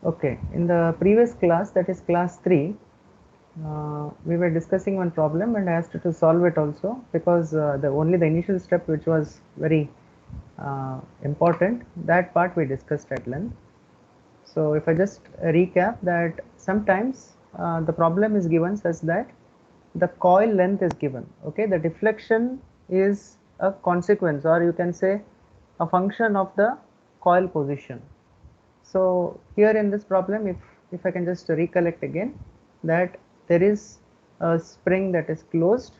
Okay, in the previous class, that is class 3, we were discussing one problem and I asked you to solve it also, because the initial step, which was very important, that part we discussed at length. So if I just recap that, sometimes the problem is given such that the coil length is given. Okay, the deflection is a consequence, or you can say a function of the coil position. So here in this problem, if I can just recollect again, that there is a spring that is closed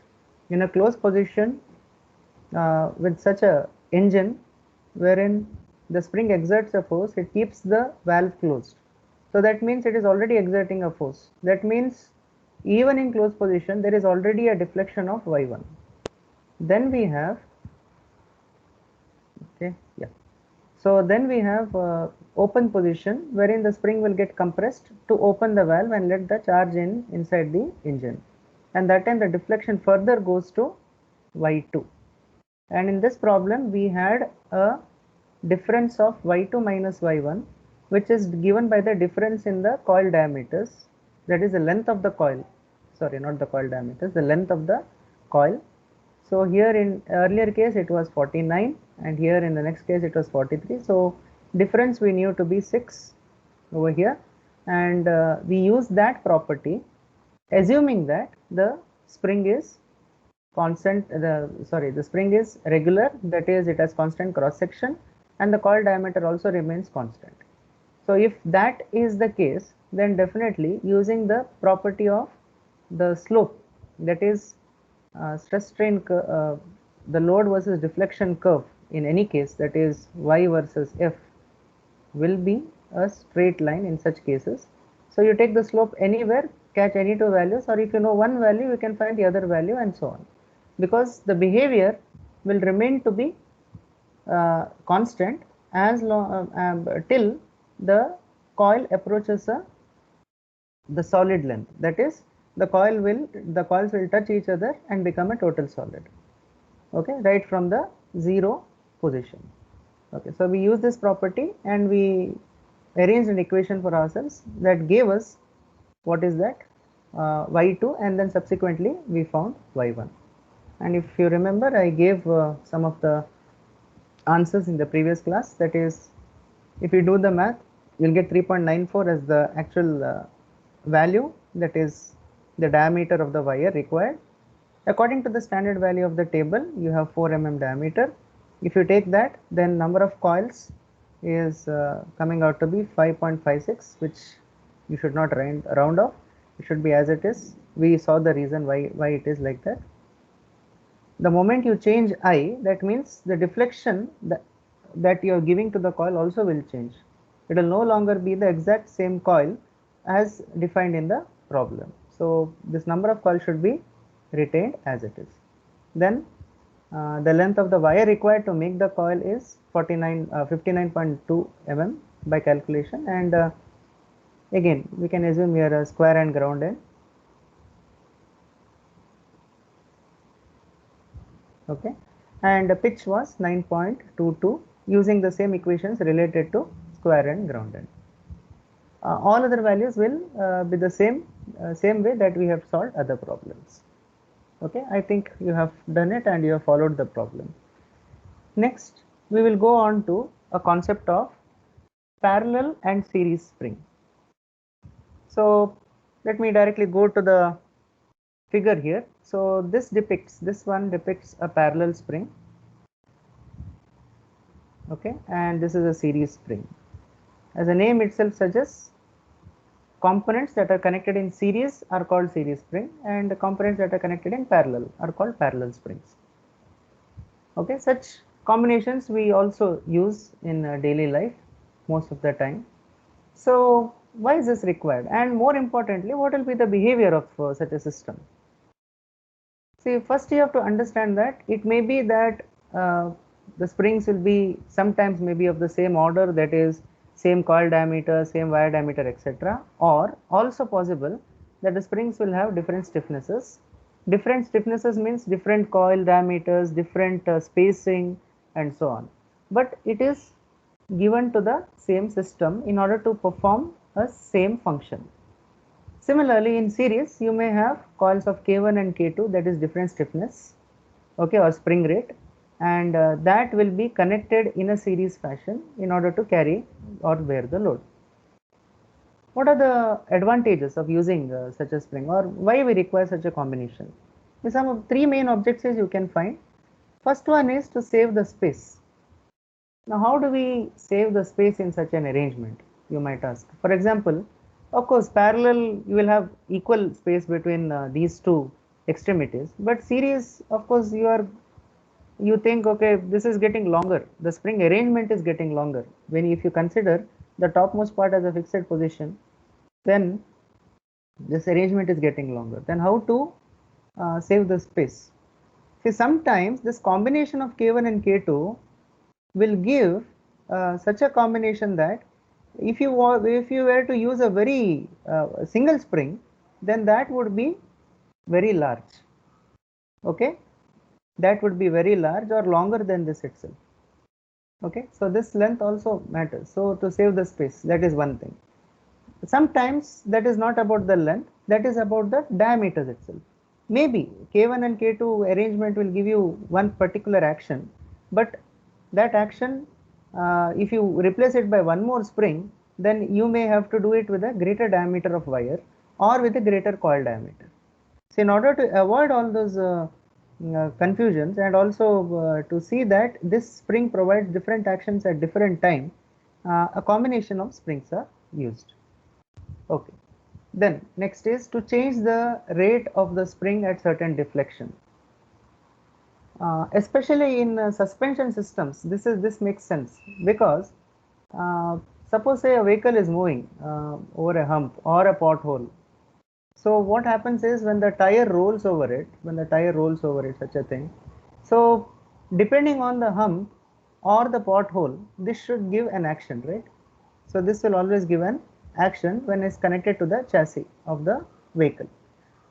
in a closed position with such a engine wherein the spring exerts a force, it keeps the valve closed. So that means it is already exerting a force. That means even in closed position there is already a deflection of y1. Then we have, okay, yeah, so then we have open position wherein the spring will get compressed to open the valve and let the charge in inside the engine, and that time the deflection further goes to y2. And in this problem we had a difference of y2 minus y1, which is given by the difference in the coil diameters, that is the length of the coil, sorry, not the coil diameters, the length of the coil. So here in earlier case it was 49 and here in the next case it was 43. So difference we knew to be 6 over here, and we use that property assuming that the spring is constant, the spring is regular, that is it has constant cross section, and the coil diameter also remains constant. So if that is the case, then definitely using the property of the slope, that is stress strain the load versus deflection curve, in any case, that is y versus f, will be a straight line in such cases. So you take the slope anywhere, catch any two values, or if you know one value you can find the other value, and so on, because the behavior will remain to be constant as long till the coil approaches the solid length, that is the coils will touch each other and become a total solid. Okay, right from the zero position. Okay, so we use this property and we arranged an equation for ourselves that gave us what is that y2, and then subsequently we found y1. And if you remember, I gave some of the answers in the previous class. That is, if you do the math, you'll get 3.94 as the actual value, that is the diameter of the wire required. According to the standard value of the table, you have 4 mm diameter. If you take that, then number of coils is coming out to be 5.56, which you should not round off. It should be as it is. We saw the reason why it is like that. The moment you change I, that means the deflection that you are giving to the coil also will change. It will no longer be the exact same coil as defined in the problem. So this number of coils should be retained as it is. Then the length of the wire required to make the coil is 59.2 mm by calculation, and again we can assume here a square and ground end. Okay, and the pitch was 9.22 using the same equations related to square and ground end. All other values will be the same way that we have solved other problems. Okay, I think you have done it and you have followed the problem. Next, we will go on to a concept of parallel and series spring. So let me directly go to the figure here. So this one depicts a parallel spring. Okay, and this is a series spring. As the name itself suggests, components that are connected in series are called series spring, and the components that are connected in parallel are called parallel springs. Okay, such combinations we also use in daily life most of the time. So why is this required, and more importantly, what will be the behavior of such a system? See, first you have to understand that it may be that the springs will be sometimes maybe of the same order, that is same coil diameter, same wire diameter, etc. Or also possible that the springs will have different stiffnesses. Different stiffnesses means different coil diameters, different spacing, and so on. But it is given to the same system in order to perform a same function. Similarly, in series, you may have coils of K1 and K2, that is different stiffness, okay, or spring rate, and that will be connected in a series fashion in order to carry or bear the load. What are the advantages of using such a spring, or why we require such a combination? Some of three main objectives you can find. First one is to save the space. Now, how do we save the space in such an arrangement, you might ask? For example, of course, parallel, you will have equal space between these two extremities, but series, of course, you think, okay, this is getting longer, the spring arrangement is getting longer. When if you consider the topmost part as a fixed position, then this arrangement is getting longer. Then how to save the space? See, sometimes this combination of K1 and K2 will give such a combination that if you were to use a very single spring, then that would be very large. Okay, that would be very large or longer than this itself. Okay, so this length also matters. So to save the space, that is one thing. Sometimes that is not about the length, that is about the diameters itself. Maybe K1 and K2 arrangement will give you one particular action, but that action, if you replace it by one more spring, then you may have to do it with a greater diameter of wire or with a greater coil diameter. So in order to avoid all those confusions, and also to see that this spring provides different actions at different time, a combination of springs are used. Okay. Then next is to change the rate of the spring at certain deflection. Especially in suspension systems, this makes sense, because suppose say a vehicle is moving over a hump or a pothole. So what happens is when the tire rolls over it, such a thing. So depending on the hump or the pothole, this should give an action, right? So this will always give an action when it's connected to the chassis of the vehicle.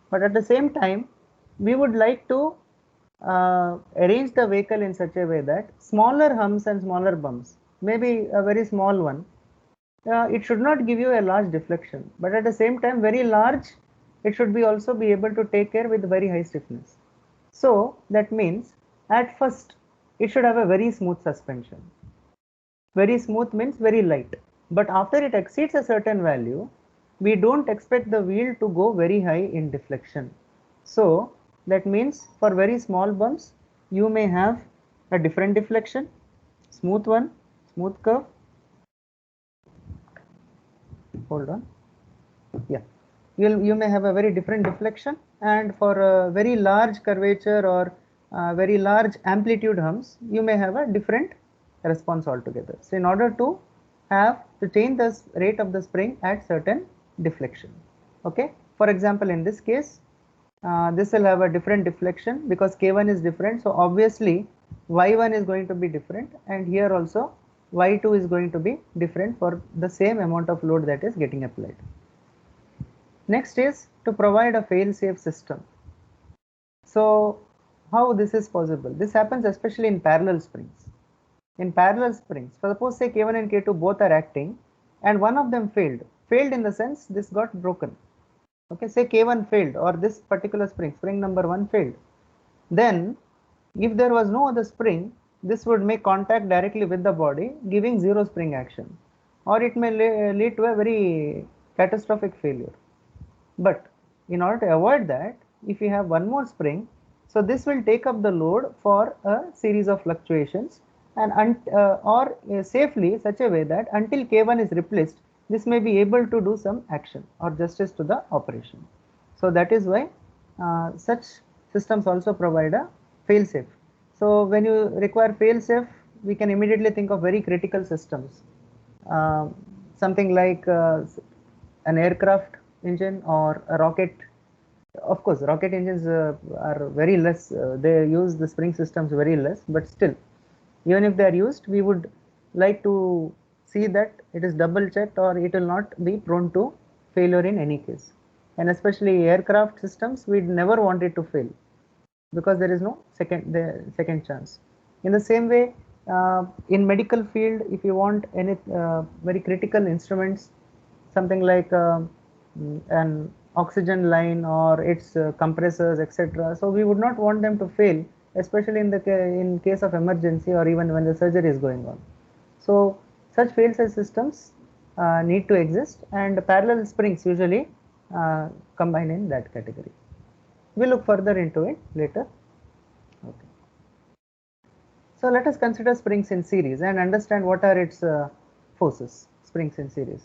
But at the same time, we would like to arrange the vehicle in such a way that smaller humps and smaller bumps, maybe a very small one, it should not give you a large deflection, but at the same time very large, it should be also be able to take care with very high stiffness. So that means at first it should have a very smooth suspension. Very smooth means very light, but after it exceeds a certain value, we don't expect the wheel to go very high in deflection. So that means for very small bumps, you may have a different deflection, smooth one, smooth curve. Hold on. Yeah, you may have a very different deflection, and for a very large curvature or very large amplitude humps, you may have a different response altogether. So in order to change the rate of the spring at certain deflection. Okay, for example, in this case, this will have a different deflection because K1 is different, so obviously Y1 is going to be different, and here also Y2 is going to be different for the same amount of load that is getting applied. Next is to provide a fail-safe system. So how this is possible? This happens especially in parallel springs. In parallel springs, suppose say K1 and K2 both are acting and one of them failed. Failed in the sense this got broken. Okay, say K1 failed, or this particular spring number 1 failed. Then if there was no other spring, this would make contact directly with the body, giving zero spring action, or it may lead to a very catastrophic failure. But in order to avoid that, if you have one more spring, so this will take up the load for a series of fluctuations, and safely such a way that until K1 is replaced, this may be able to do some action or justice to the operation. So that is why such systems also provide a fail-safe. So when you require fail-safe, we can immediately think of very critical systems, something like an aircraft engine or a rocket. Of course, rocket engines are very less, they use the spring systems very less, but still, even if they are used, we would like to see that it is double checked or it will not be prone to failure in any case. And especially aircraft systems, we never want it to fail because there is no second chance. In the same way, in medical field, if you want any very critical instruments, something like an oxygen line or its compressors, etc. So we would not want them to fail, especially in case of emergency or even when the surgery is going on. So such fail-safe systems need to exist, and parallel springs usually combine in that category. We'll look further into it later. Okay. So let us consider springs in series and understand what are its forces, springs in series.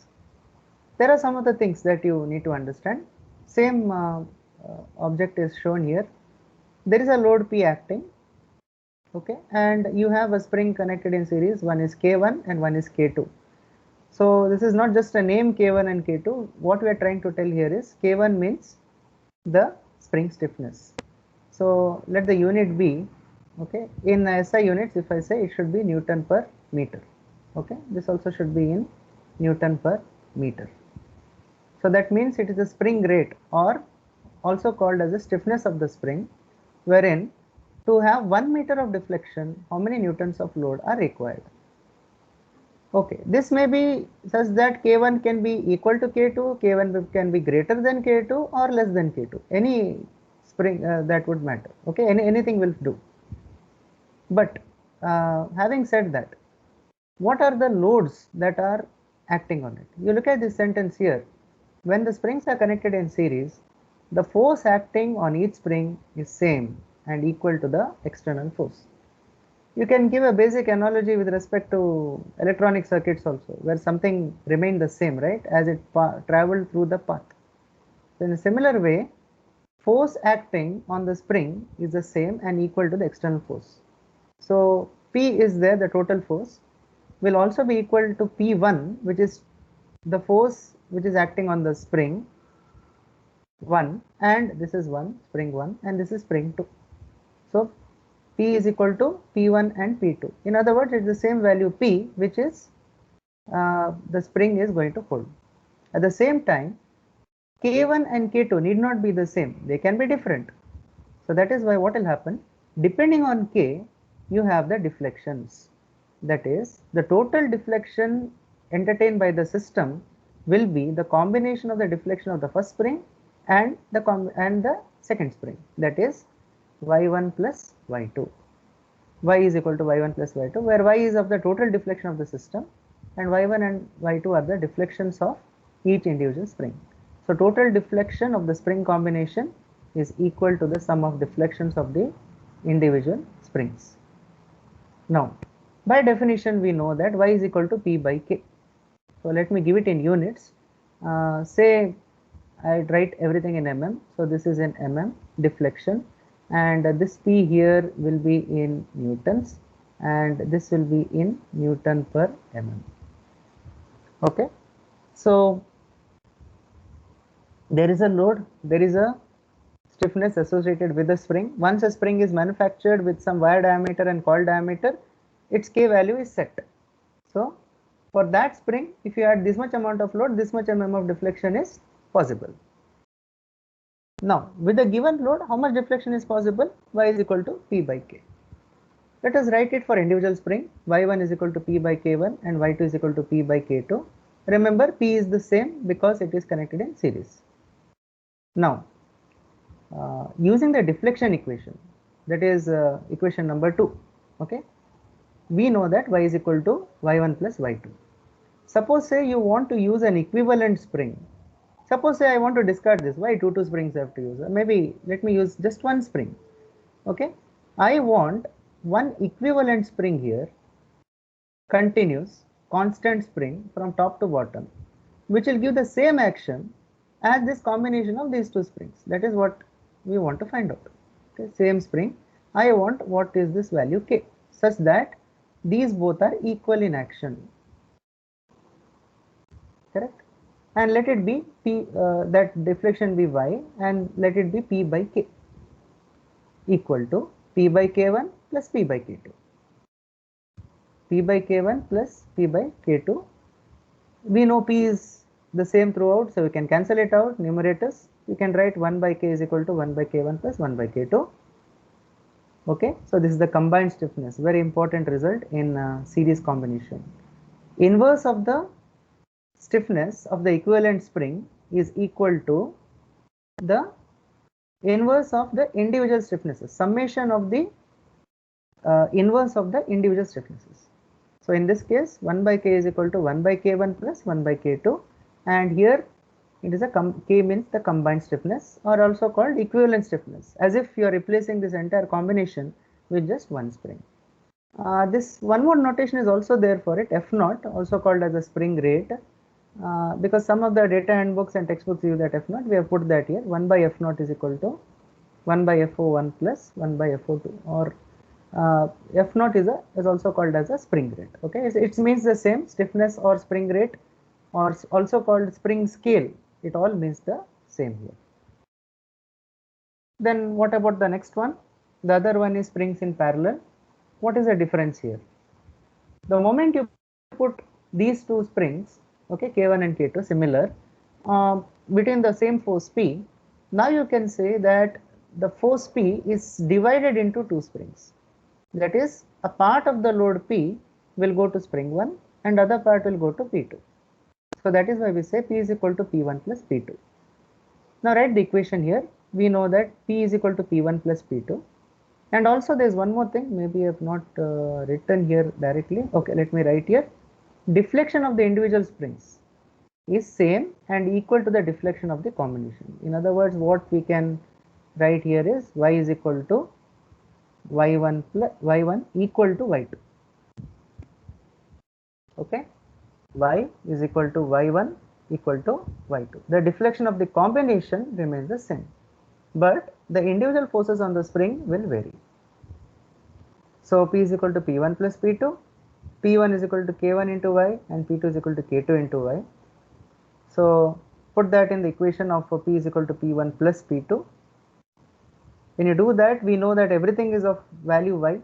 There are some of the things that you need to understand. Same object is shown here. There is a load P acting, okay, and you have a spring connected in series. One is K1 and one is K2. So this is not just a name K1 and K2. What we are trying to tell here is K1 means the spring stiffness. So let the unit be, okay, in SI units, if I say, it should be Newton per meter. Okay, this also should be in Newton per meter. So that means it is the spring rate, or also called as the stiffness of the spring, wherein to have 1 meter of deflection, how many newtons of load are required. Okay, this may be such that K1 can be equal to K2, K1 can be greater than K2 or less than K2. Any spring that would matter. Okay, anything will do. But having said that, what are the loads that are acting on it? You look at this sentence here. When the springs are connected in series, the force acting on each spring is same and equal to the external force. You can give a basic analogy with respect to electronic circuits also, where something remained the same, right, as it traveled through the path. So in a similar way, force acting on the spring is the same and equal to the external force. So P is there, the total force will also be equal to P1, which is the force which is acting on the spring 1, and this is 1, spring 1, and this is spring 2. So P is equal to P1 and P2. In other words, it's the same value P, which is the spring is going to hold. At the same time, K1 and K2 need not be the same. They can be different. So that is why what will happen, depending on K, you have the deflections. That is, the total deflection entertained by the system will be the combination of the deflection of the first spring and the second spring, that is y1 plus y2. Y is equal to y1 plus y2, where y is of the total deflection of the system and y1 and y2 are the deflections of each individual spring. So total deflection of the spring combination is equal to the sum of deflections of the individual springs. Now, by definition, we know that y is equal to P by K. So let me give it in units. Say I write everything in mm. So this is in mm deflection, and this P here will be in newtons, and this will be in Newton per mm. Okay. So there is a load, there is a stiffness associated with the spring. Once a spring is manufactured with some wire diameter and coil diameter, its K value is set. So for that spring, if you add this much amount of load, this much mm of deflection is possible. Now with the given load, how much deflection is possible? Y is equal to P by K. Let us write it for individual spring. Y1 is equal to P by K1 and Y2 is equal to P by K2. Remember, P is the same because it is connected in series. Now using the deflection equation, that is equation number 2, okay, we know that y is equal to y1 plus y2. Suppose say you want to use an equivalent spring. Suppose say I want to discard this, why two springs I have to use? Maybe let me use just one spring. Okay, I want one equivalent spring here, continuous constant spring from top to bottom, which will give the same action as this combination of these two springs. That is what we want to find out. Okay, same spring, I want what is this value K, such that these both are equal in action. Correct? And let it be P, that deflection be Y, and let it be P by K equal to P by K1 plus P by K2. P by K1 plus P by K2. We know P is the same throughout, so we can cancel it out, numerators. You can write 1 by K is equal to 1 by K1 plus 1 by K2. Okay, so this is the combined stiffness, very important result in series combination. Inverse of the stiffness of the equivalent spring is equal to the inverse of the individual stiffnesses, summation of the inverse of the individual stiffnesses. So in this case, 1 by k is equal to 1 by k1 plus 1 by k2, and here it is a k means the combined stiffness, or also called equivalent stiffness, as if you are replacing this entire combination with just one spring. This one more notation is also there for it, F naught, also called as a spring rate, because some of the data handbooks and textbooks use that F naught. We have put that here. 1 by F naught is equal to 1 by FO1 plus 1 by FO2, or F naught is also called as a spring rate. Okay, it means the same, stiffness or spring rate, or also called spring scale. It all means the same here. Then what about the next one? The other one is springs in parallel. What is the difference here? The moment you put these two springs, okay, K1 and K2 similar, between the same force P, now you can say that the force P is divided into two springs. That is, a part of the load P will go to spring 1 and other part will go to P2. So that is why we say P is equal to P1 plus P2. Now write the equation here. We know that P is equal to P1 plus P2. And also there is one more thing, maybe I have not written here directly. Okay, let me write here. Deflection of the individual springs is same and equal to the deflection of the combination. In other words, what we can write here is y is equal to y1 plus y1 equal to y2. Okay, y is equal to y1 equal to y2. The deflection of the combination remains the same, but the individual forces on the spring will vary. So P is equal to P1 plus P2, P1 is equal to K1 into y, and P2 is equal to K2 into y. So put that in the equation of P is equal to P1 plus P2. When you do that, we know that everything is of value y,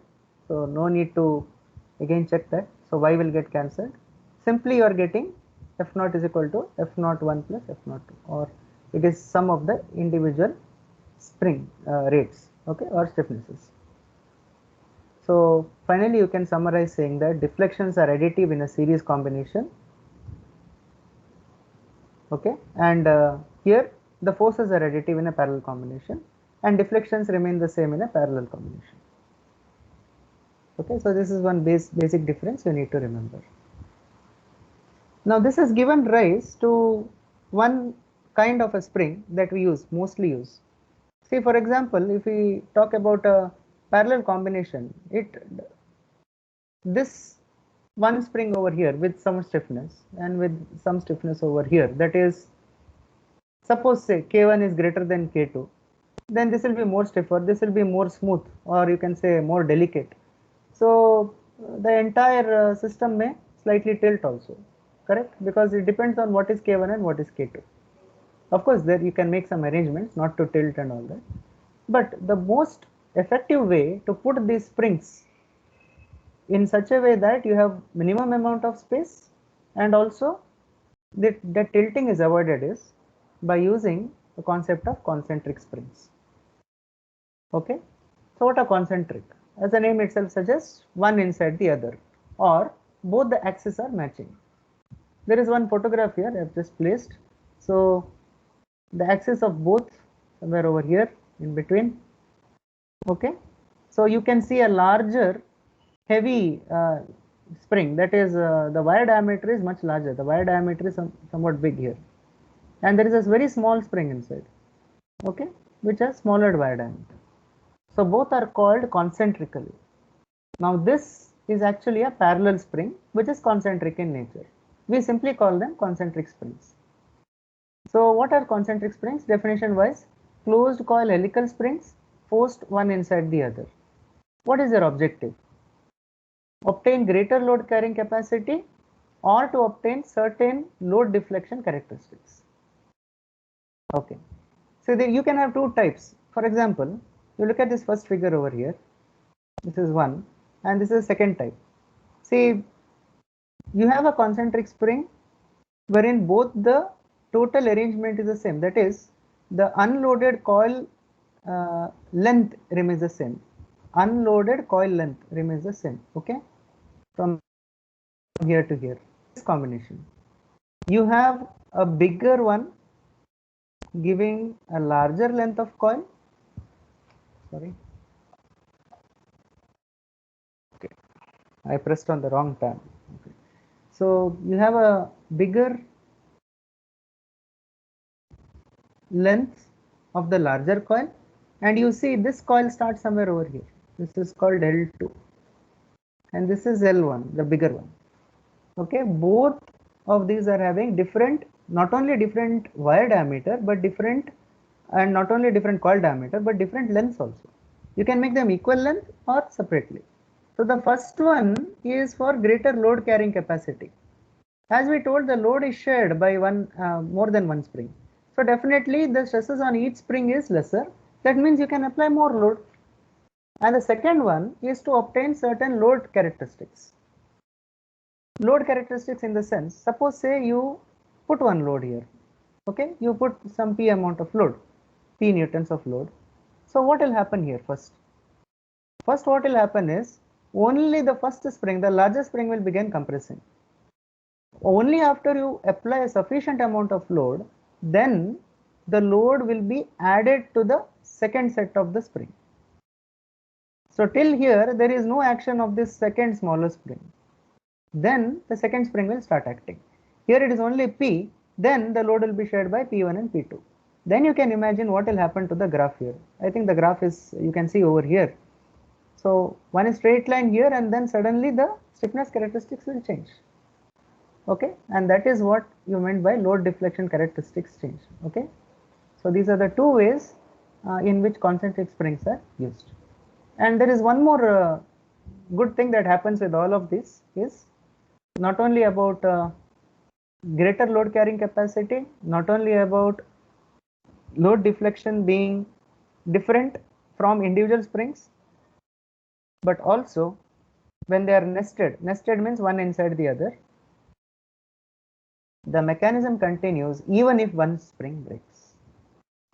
so no need to again check that. So y will get cancelled. Simply you are getting F naught is equal to F naught 1 plus F naught 2, or it is sum of the individual spring rates, okay, or stiffnesses. So finally you can summarize saying that deflections are additive in a series combination, okay, and here the forces are additive in a parallel combination, and deflections remain the same in a parallel combination. Okay, so this is one basic difference you need to remember. Now this has given rise to one kind of a spring that we mostly use. See, for example, if we talk about a parallel combination, this one spring over here with some stiffness and with some stiffness over here, that is, suppose say K1 is greater than K2, then this will be more stiffer, this will be more smooth, or you can say more delicate. So the entire system may slightly tilt also, correct? Because it depends on what is K1 and what is K2. Of course, there you can make some arrangements not to tilt and all that. But the most effective way to put these springs in such a way that you have minimum amount of space and also the tilting is avoided is by using the concept of concentric springs. Okay, so what are concentric? As the name itself suggests, one inside the other, or both the axes are matching. There is one photograph here I have just placed. So the axis of both somewhere over here in between. Okay, so you can see a larger heavy spring, that is the wire diameter is much larger. The wire diameter is somewhat big here, and there is a very small spring inside, okay, which has smaller wire diameter. So both are called concentrically. Now this is actually a parallel spring which is concentric in nature. We simply call them concentric springs. So what are concentric springs? Definition wise, closed coil helical springs forced one inside the other. What is their objective? Obtain greater load carrying capacity or to obtain certain load deflection characteristics. Okay, so you can have two types. For example, you look at this first figure over here. This is one, and this is second type. See, you have a concentric spring wherein both the total arrangement is the same. That is, the unloaded coil length remains the same. Unloaded coil length remains the same. Okay, from here to here. This combination. You have a bigger one giving a larger length of coil. Sorry. Okay. I pressed on the wrong tab. Okay. So you have a bigger length of the larger coil, and you see this coil starts somewhere over here. This is called L2 and this is L1, the bigger one. Okay, both of these are having different, not only different wire diameter, but different, and not only different coil diameter, but different lengths also. You can make them equal length or separately. So the first one is for greater load carrying capacity. As we told, the load is shared by more than one spring. So definitely the stresses on each spring is lesser. That means you can apply more load. And the second one is to obtain certain load characteristics. Load characteristics in the sense, suppose say you put one load here. Okay, you put some P amount of load, P newtons of load. So what will happen here first? First what will happen is, only the first spring, the largest spring will begin compressing. Only after you apply a sufficient amount of load, then the load will be added to the second set of the spring. So till here there is no action of this second smaller spring. Then the second spring will start acting. Here it is only P, then the load will be shared by P1 and P2. Then you can imagine what will happen to the graph here. I think the graph is, you can see over here. So one is straight line here, and then suddenly the stiffness characteristics will change. Okay, and that is what you meant by load deflection characteristics change. Okay, so these are the two ways in which concentric springs are used. And there is one more good thing that happens with all of this is not only about greater load carrying capacity, not only about load deflection being different from individual springs, but also when they are nested means one inside the other, the mechanism continues even if one spring breaks.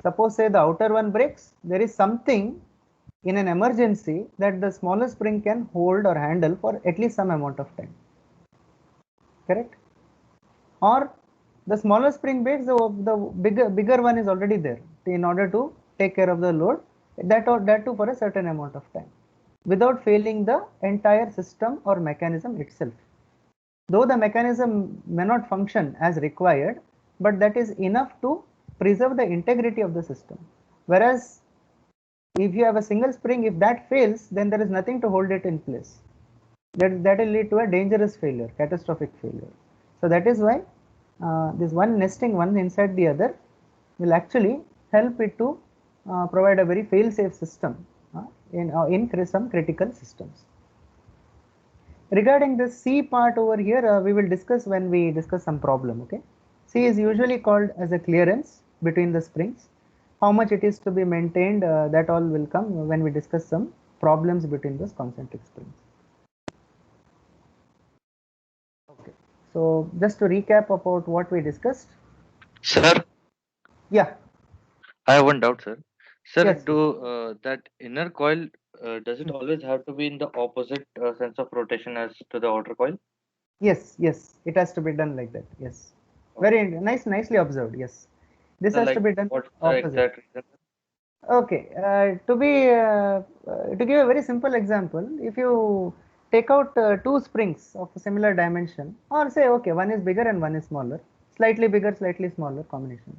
Suppose say the outer one breaks, there is something in an emergency that the smaller spring can hold or handle for at least some amount of time. Correct? Or the smaller spring breaks, the bigger one is already there in order to take care of the load, that too for a certain amount of time, without failing the entire system or mechanism itself. Though the mechanism may not function as required, but that is enough to preserve the integrity of the system. Whereas if you have a single spring, if that fails, then there is nothing to hold it in place. That will lead to a dangerous failure, catastrophic failure. So that is why this one nesting one inside the other will actually help it to provide a very fail-safe system in some critical systems. Regarding the C part over here, we will discuss when we discuss some problem. Okay, C is usually called as a clearance between the springs. How much it is to be maintained, that all will come when we discuss some problems between those concentric springs. Okay, so just to recap about what we discussed. Sir, Yeah. I have one doubt, sir. Sir, Yes. do that inner coil, does it always have to be in the opposite sense of rotation as to the outer coil? Yes. Yes. It has to be done like that. Yes. Okay. Very nice. Nicely observed. Yes. This So, has to like, be done what's the opposite. exact reason? Okay, to give a very simple example, if you take out two springs of a similar dimension, or say, okay, one is bigger and one is smaller, slightly bigger, slightly smaller combination.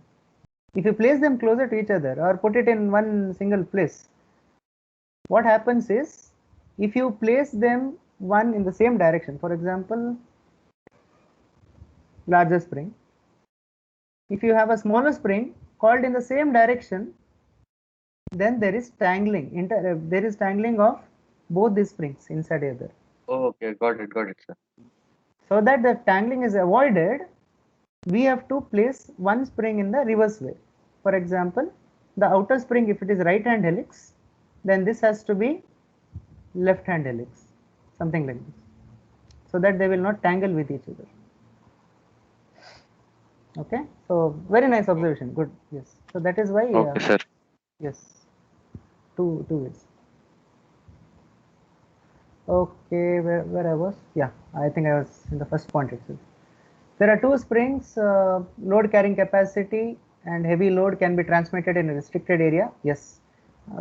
If you place them closer to each other or put it in one single place, what happens is, if you place them one in the same direction, for example, larger spring, if you have a smaller spring called in the same direction, then there is tangling. There is tangling of both these springs inside each other. Oh, okay, got it, sir. So that the tangling is avoided, we have to place one spring in the reverse way. For example, the outer spring, if it is right hand helix, then this has to be left hand helix, something like this, so that they will not tangle with each other. Okay, so very nice observation. Good. Yes. So that is why, Okay, sir. yes, two ways. Okay, where I was? Yeah, I think I was in the first point itself. There are two springs, load carrying capacity and heavy load can be transmitted in a restricted area. Yes.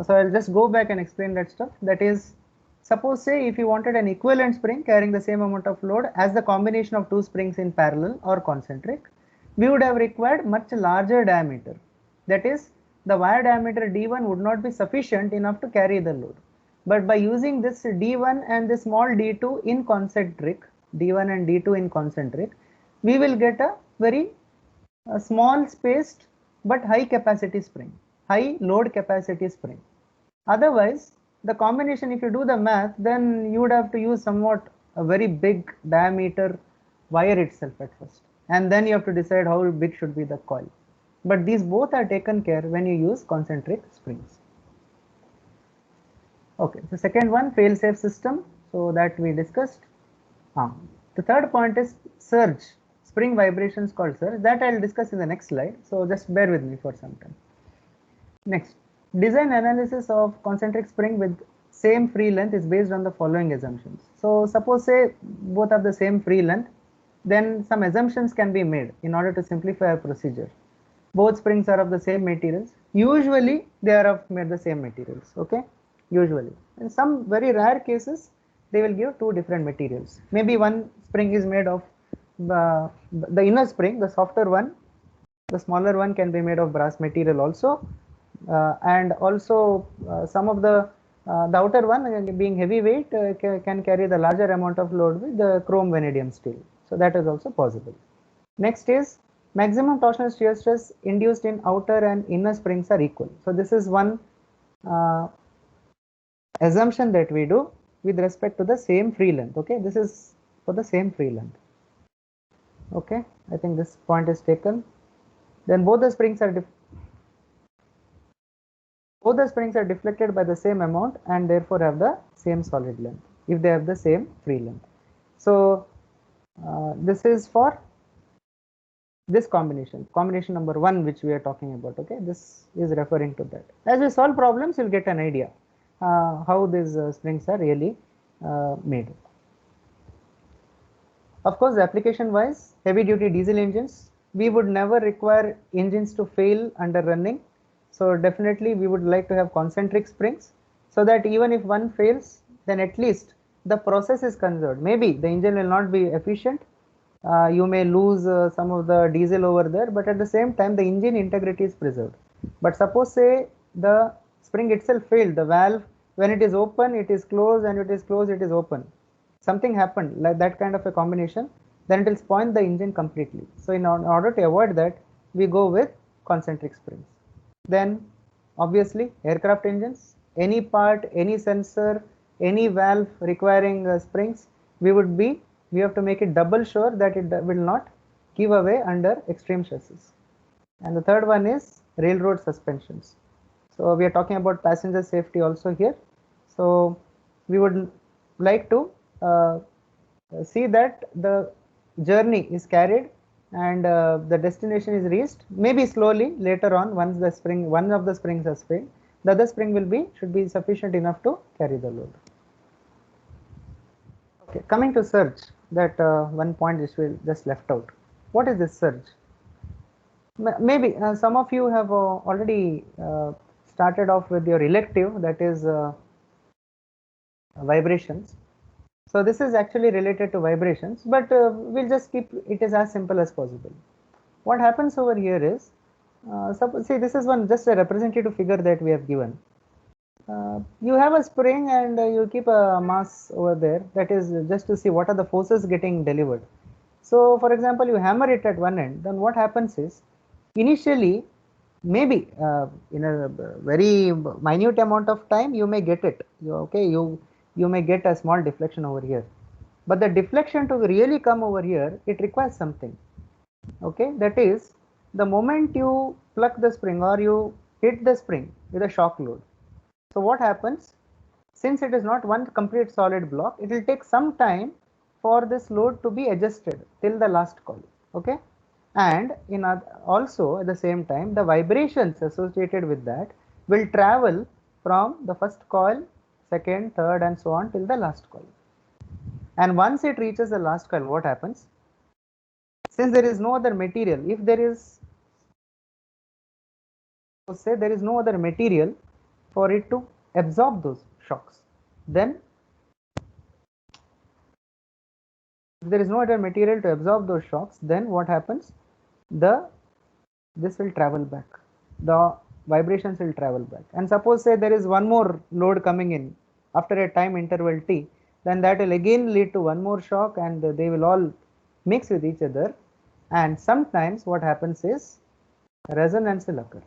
So I'll just go back and explain that stuff. That is, suppose say if you wanted an equivalent spring carrying the same amount of load as the combination of two springs in parallel or concentric, we would have required much larger diameter. That is, the wire diameter D1 would not be sufficient enough to carry the load. But by using this D1 and this small D2 in concentric, D1 and D2 in concentric, we will get a very small spaced but high capacity spring, high load capacity spring. Otherwise, the combination, if you do the math, then you would have to use somewhat a very big diameter wire itself at first, and then you have to decide how big should be the coil. But these both are taken care when you use concentric springs. Okay, the second one, fail-safe system, so that we discussed. The third point is surge, spring vibrations called surge, that I'll discuss in the next slide, so just bear with me for some time. Next, design analysis of concentric spring with same free length is based on the following assumptions. So suppose say both have the same free length, then some assumptions can be made in order to simplify our procedure. Both springs are of the same materials. Usually they are of made the same materials, okay? Usually. In some very rare cases, they will give two different materials. Maybe one spring is made of the inner spring, the softer one, the smaller one can be made of brass material also, and also some of the outer one being heavyweight can carry the larger amount of load with the chrome vanadium steel. So that is also possible. Next is maximum torsional shear stress induced in outer and inner springs are equal. So this is one assumption that we do with respect to the same free length. Okay, this is for the same free length. Okay, I think this point is taken. Then both the springs are deflected by the same amount and therefore have the same solid length if they have the same free length. So this is for this combination number 1 which we are talking about. Okay, this is referring to that. As we solve problems, you'll get an idea how these springs are really made. Of course, application wise, heavy duty diesel engines, we would never require engines to fail under running. So definitely we would like to have concentric springs so that even if one fails, then at least the process is conserved. Maybe the engine will not be efficient. You may lose some of the diesel over there, but at the same time the engine integrity is preserved. But suppose say the spring itself failed, the valve, when it is open it is closed, and it is closed it is open, something happened like that kind of a combination, then it will spoil the engine completely. So in order to avoid that, we go with concentric springs. Then obviously aircraft engines, any part, any sensor, any valve requiring springs, we have to make it double sure that it will not give away under extreme stresses. And the third one is railroad suspensions. So we are talking about passenger safety also here. So we would like to see that the journey is carried and the destination is reached, maybe slowly later on once the spring, one of the springs has failed, the other spring should be sufficient enough to carry the load. Okay, coming to surge, that one point which we just left out. What is this surge? Maybe some of you have already started off with your elective, that is vibrations. So this is actually related to vibrations, but we'll just keep it as simple as possible. What happens over here is, suppose, see, this is just a representative figure that we have given. You have a spring and you keep a mass over there, that is just to see what are the forces getting delivered. So for example, you hammer it at one end, then what happens is, initially maybe in a very minute amount of time you may get it, you may get a small deflection over here, but the deflection to really come over here, it requires something. Okay, that is the moment you pluck the spring or you hit the spring with a shock load. So what happens, since it is not one complete solid block, it will take some time for this load to be adjusted till the last coil. Okay, and also at the same time the vibrations associated with that will travel from the first coil, second, third and so on till the last coil. And once it reaches the last coil, what happens? Since there is no other material, if there is, say there is no other material for it to absorb those shocks, then if there is no other material to absorb those shocks, then what happens? This will travel back. The vibrations will travel back. And suppose say there is one more load coming in after a time interval t, then that will again lead to one more shock, and they will all mix with each other. And sometimes what happens is resonance will occur.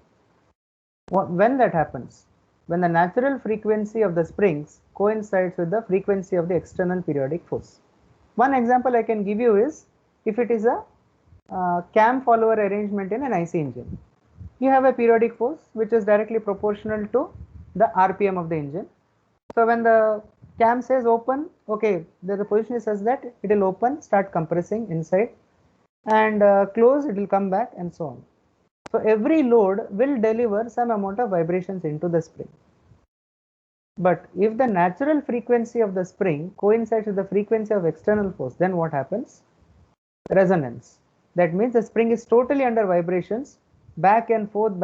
When that happens? When the natural frequency of the springs coincides with the frequency of the external periodic force. One example I can give you is if it is a cam follower arrangement in an IC engine. You have a periodic force which is directly proportional to the RPM of the engine. So when the cam says open, okay, the position is such that it will open, start compressing inside, and close, it will come back, and so on. So every load will deliver some amount of vibrations into the spring. But if the natural frequency of the spring coincides with the frequency of external force, then what happens? Resonance. That means the spring is totally under vibrations, back and forth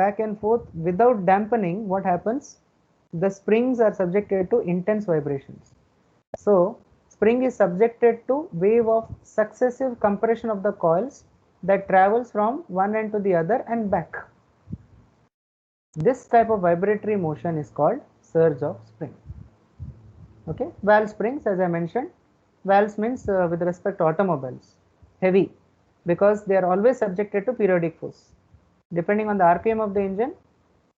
without dampening. What happens? The springs are subjected to intense vibrations. So spring is subjected to wave of successive compression of the coils that travels from one end to the other and back. This type of vibratory motion is called surge of spring. Okay, valve springs, as I mentioned, valves means with respect to automobiles, heavy, because they are always subjected to periodic force. Depending on the RPM of the engine,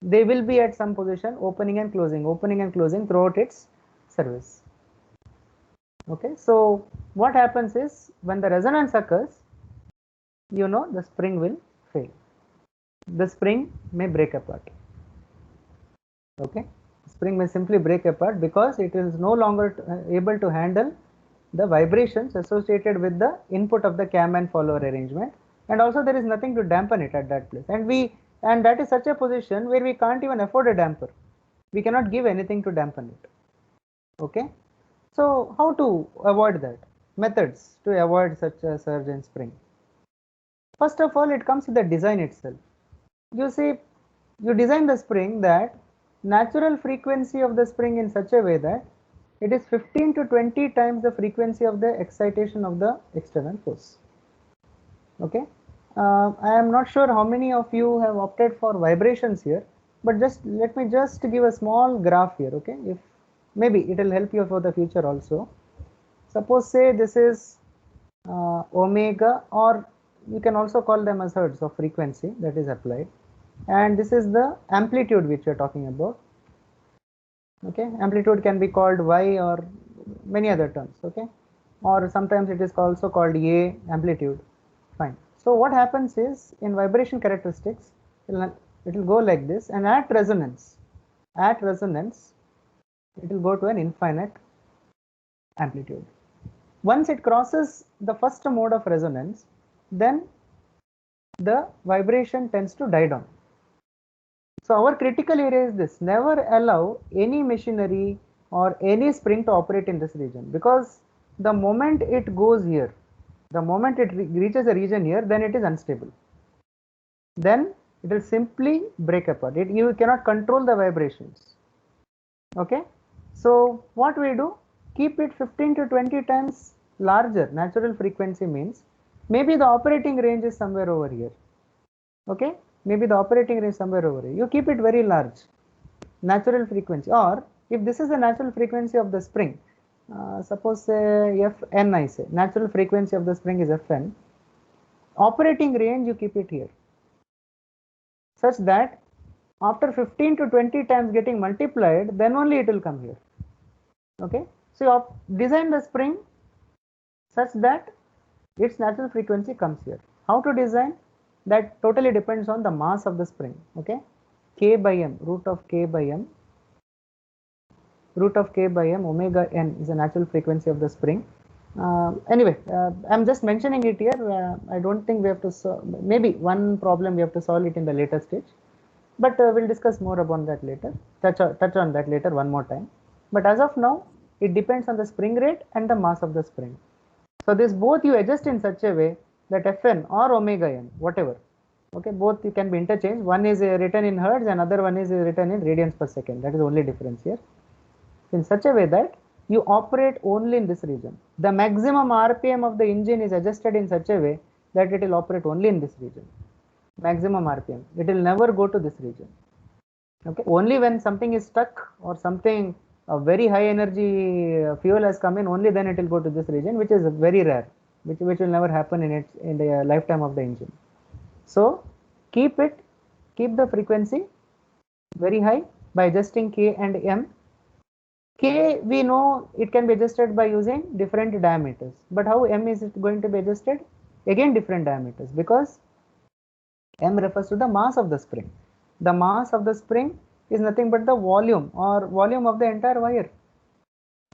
they will be at some position opening and closing throughout its service. Okay, so what happens is when the resonance occurs, you know, the spring will fail. The spring may break apart. Okay, spring may simply break apart because it is no longer able to handle the vibrations associated with the input of the cam and follower arrangement, and also there is nothing to dampen it at that place, and that is such a position where we can't even afford a damper. We cannot give anything to dampen it. Okay, so how to avoid that? Methods to avoid such a surge in spring. First of all, it comes with the design itself. You see, you design the spring that natural frequency of the spring in such a way that it is 15 to 20 times the frequency of the excitation of the external force. Okay, I am not sure how many of you have opted for vibrations here, but just let me just give a small graph here. Okay, if maybe it will help you for the future also. Suppose say this is omega, or you can also call them as hertz of frequency that is applied, and this is the amplitude which we are talking about. Okay, amplitude can be called y or many other terms. Okay, or sometimes it is also called a amplitude. Fine. So what happens is in vibration characteristics, it will go like this, and at resonance it will go to an infinite amplitude. Once it crosses the first mode of resonance, then the vibration tends to die down. So our critical area is this: never allow any machinery or any spring to operate in this region, because the moment it goes here, the moment it reaches a region here, then it is unstable. Then it will simply break apart. You cannot control the vibrations. Okay, so what we do? Keep it 15 to 20 times larger. Natural frequency means maybe the operating range is somewhere over here. Okay, maybe the operating range somewhere over here. You keep it very large, natural frequency. Or if this is the natural frequency of the spring, suppose say Fn, I say natural frequency of the spring is Fn. Operating range you keep it here, such that after 15 to 20 times getting multiplied, then only it will come here. Okay, so you design the spring such that its natural frequency comes here. How to design? That totally depends on the mass of the spring. Okay, k by m, root of k by m omega n is the natural frequency of the spring. Anyway, I'm just mentioning it here. I don't think we have to maybe one problem we have to solve it in the later stage, but we'll discuss more about that later, touch on that later one more time. But as of now, it depends on the spring rate and the mass of the spring. So this both you adjust in such a way that Fn or omega n, whatever. Okay, both can be interchanged. One is written in hertz and other one is written in radians per second. That is the only difference here. In such a way that you operate only in this region. The maximum RPM of the engine is adjusted in such a way that it will operate only in this region. Maximum RPM. It will never go to this region. Okay, only when something is stuck or something a very high energy fuel has come in, only then it will go to this region, which is very rare, which will never happen in the lifetime of the engine. So keep the frequency very high by adjusting K and M. K, we know it can be adjusted by using different diameters, but how M is it going to be adjusted? Again different diameters, because M refers to the mass of the spring. The mass of the spring is nothing but the volume or volume of the entire wire.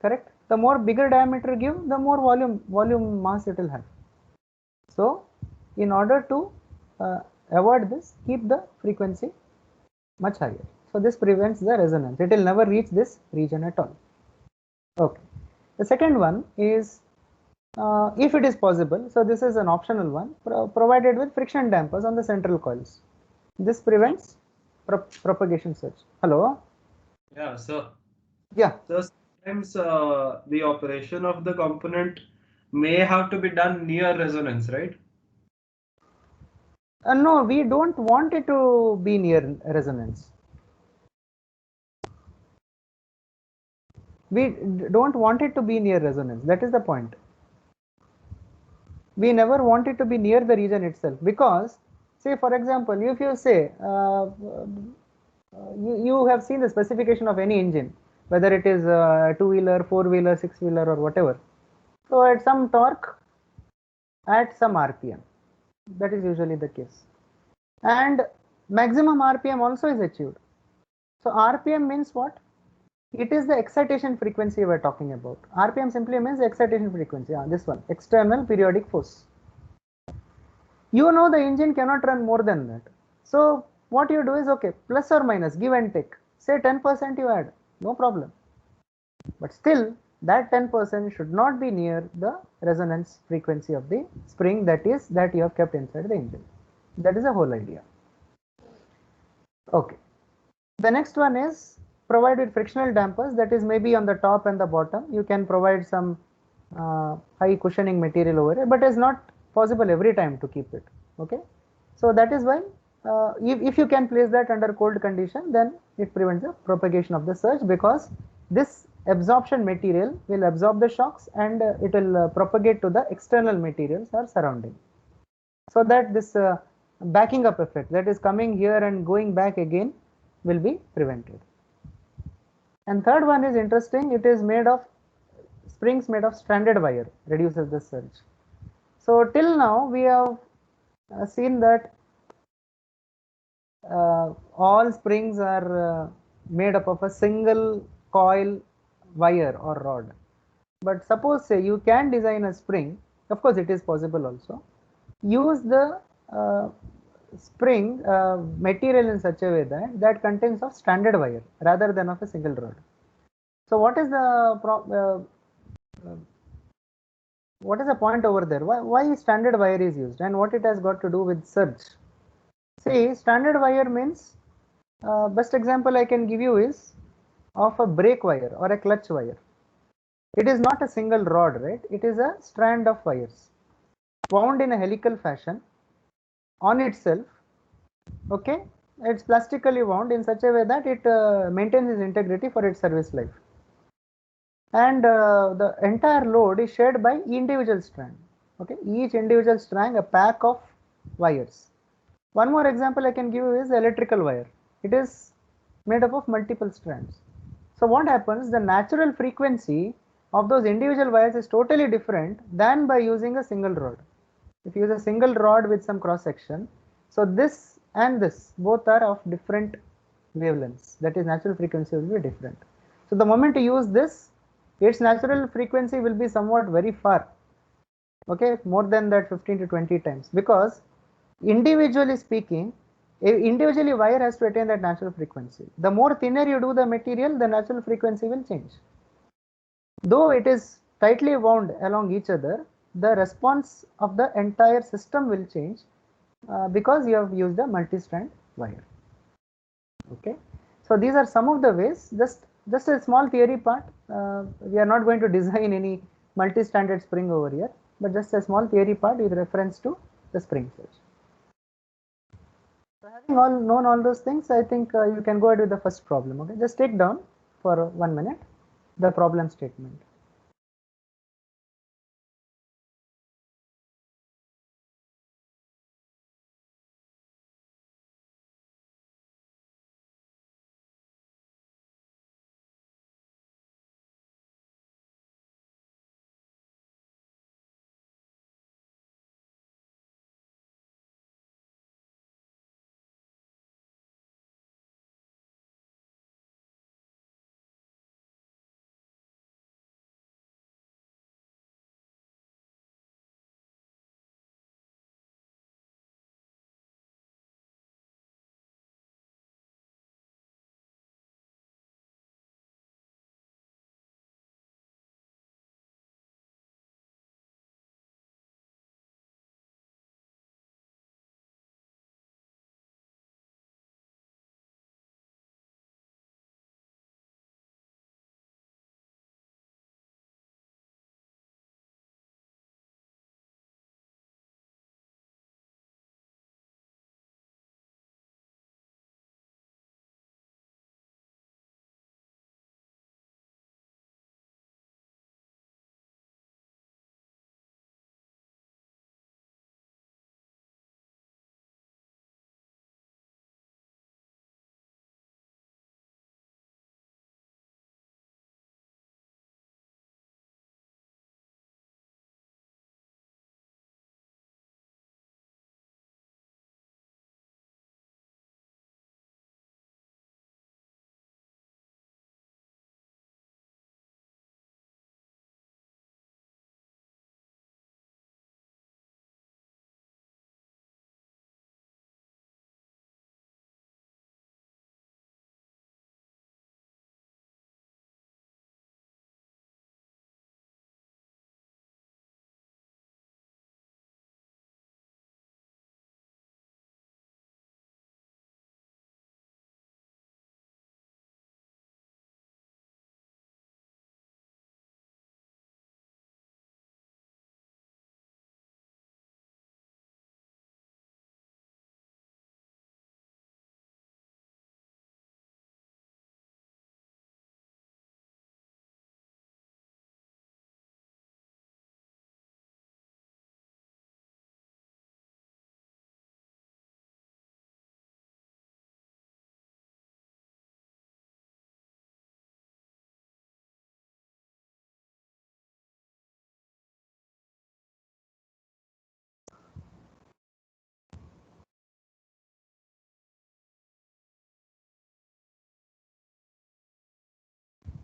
Correct? The more bigger diameter give, the more volume mass it will have. So in order to avoid this, keep the frequency much higher. So this prevents the resonance. It will never reach this region at all. Okay. The second one is if it is possible, so this is an optional one, provided with friction dampers on the central coils. This prevents propagation surge. Hello? Yeah, so Yeah. so sometimes the operation of the component may have to be done near resonance, right? No, we don't want it to be near resonance. We don't want it to be near resonance. That is the point. We never want it to be near the region itself, because say for example, if you say you have seen the specification of any engine, whether it is a two-wheeler, four-wheeler, six-wheeler or whatever. So at some torque, at some RPM, that is usually the case, and maximum RPM also is achieved. So RPM means what? It is the excitation frequency we are talking about. RPM simply means excitation frequency. This one, external periodic force. You know the engine cannot run more than that. So what you do is, okay, plus or minus, give and take. Say 10% you add, no problem. But still, that 10% should not be near the resonance frequency of the spring that you have kept inside the engine. That is the whole idea. Okay. The next one is provide with frictional dampers, that is maybe on the top and the bottom. You can provide some high cushioning material over it, but it's not possible every time to keep it. Okay. So that is why if you can place that under cold condition, then it prevents the propagation of the surge, because this absorption material will absorb the shocks and it will propagate to the external materials or surrounding. So that this backing up effect that is coming here and going back again will be prevented. And third one is interesting. It is made of springs made of stranded wire, reduces the surge. So till now we have seen that all springs are made up of a single coil wire or rod. But suppose say you can design a spring, of course it is possible also. Use the spring material in such a way that contains of stranded wire rather than of a single rod. So what is the point over there? Why stranded wire is used and what it has got to do with surge? See, stranded wire means, best example I can give you is of a brake wire or a clutch wire. It is not a single rod, right? It is a strand of wires wound in a helical fashion on itself. Okay, it's plastically wound in such a way that it maintains its integrity for its service life, and the entire load is shared by individual strand. Okay, each individual strand a pack of wires. One more example I can give you is electrical wire. It is made up of multiple strands. So what happens, the natural frequency of those individual wires is totally different than by using a single rod. If you use a single rod with some cross section, so this and this both are of different wavelengths, that is natural frequency will be different. So the moment you use this, its natural frequency will be somewhat very far, okay, more than that 15 to 20 times, because individually speaking, individually wire has to attain that natural frequency. The more thinner you do the material, the natural frequency will change. Though it is tightly wound along each other, the response of the entire system will change because you have used a multi-strand wire. Okay, so these are some of the ways. Just a small theory part. We are not going to design any multi-stranded spring over here, but just a small theory part with reference to the spring switch. So having known all those things, I think you can go ahead with the first problem. Okay, just take down for 1 minute the problem statement.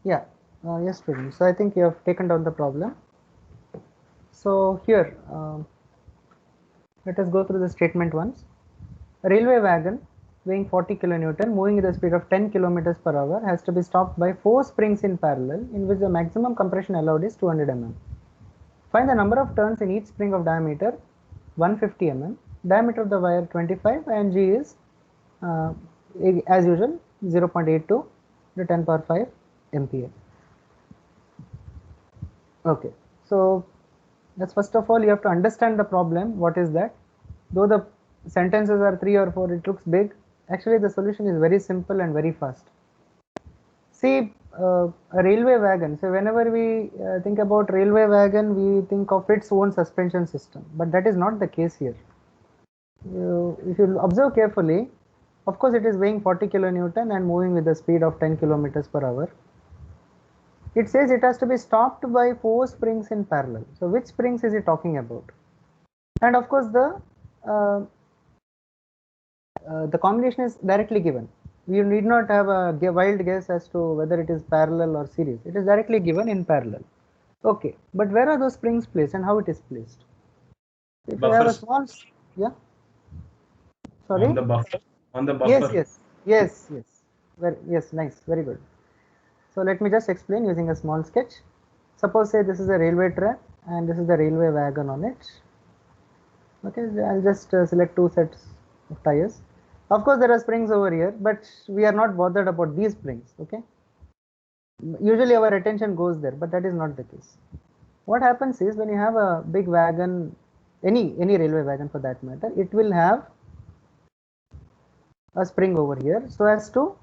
Yeah, yes, students. So I think you have taken down the problem. So here, let us go through the statement once. A railway wagon weighing 40 kilonewton moving with a speed of 10 kilometers per hour has to be stopped by 4 springs in parallel in which the maximum compression allowed is 200 mm. Find the number of turns in each spring of diameter 150 mm, diameter of the wire 25 and G is as usual 0.82 to 10 power 5 MPa. Okay, so that's first of all you have to understand the problem. What is that? Though the sentences are 3 or 4, it looks big. Actually, the solution is very simple and very fast. See, a railway wagon. So whenever we think about railway wagon, we think of its own suspension system, but that is not the case here. If you observe carefully, of course, it is weighing 40 kilonewton and moving with a speed of 10 kilometers per hour. It says it has to be stopped by 4 springs in parallel. So which springs is it talking about? And of course, the combination is directly given. You need not have a wild guess as to whether it is parallel or series. It is directly given in parallel. Okay, but where are those springs placed and how it is placed? If you have a small, yeah. Sorry. On the buffer. On the buffer. Yes. Yes, nice, very good. So let me just explain using a small sketch. Suppose say this is a railway track and this is the railway wagon on it. Okay, I'll just select 2 sets of tires. Of course there are springs over here, but we are not bothered about these springs. Okay, usually our attention goes there, but that is not the case. What happens is, when you have a big wagon, any railway wagon for that matter, it will have a spring over here so as to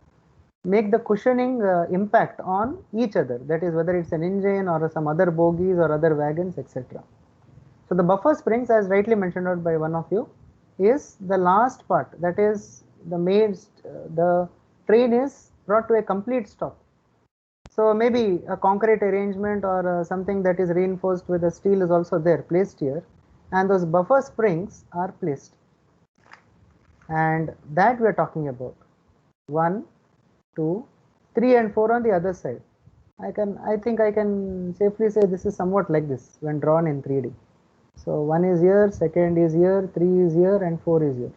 make the cushioning impact on each other, that is whether it's an engine or some other bogies or other wagons, etc. So the buffer springs, as rightly mentioned out by one of you, is the last part, that is the train is brought to a complete stop. So maybe a concrete arrangement or something that is reinforced with a steel is also there, placed here, and those buffer springs are placed, and that we are talking about. 1, 2, 3 and 4 on the other side. I think I can safely say this is somewhat like this when drawn in 3D. So 1 is here, 2nd is here, 3 is here, and 4 is here.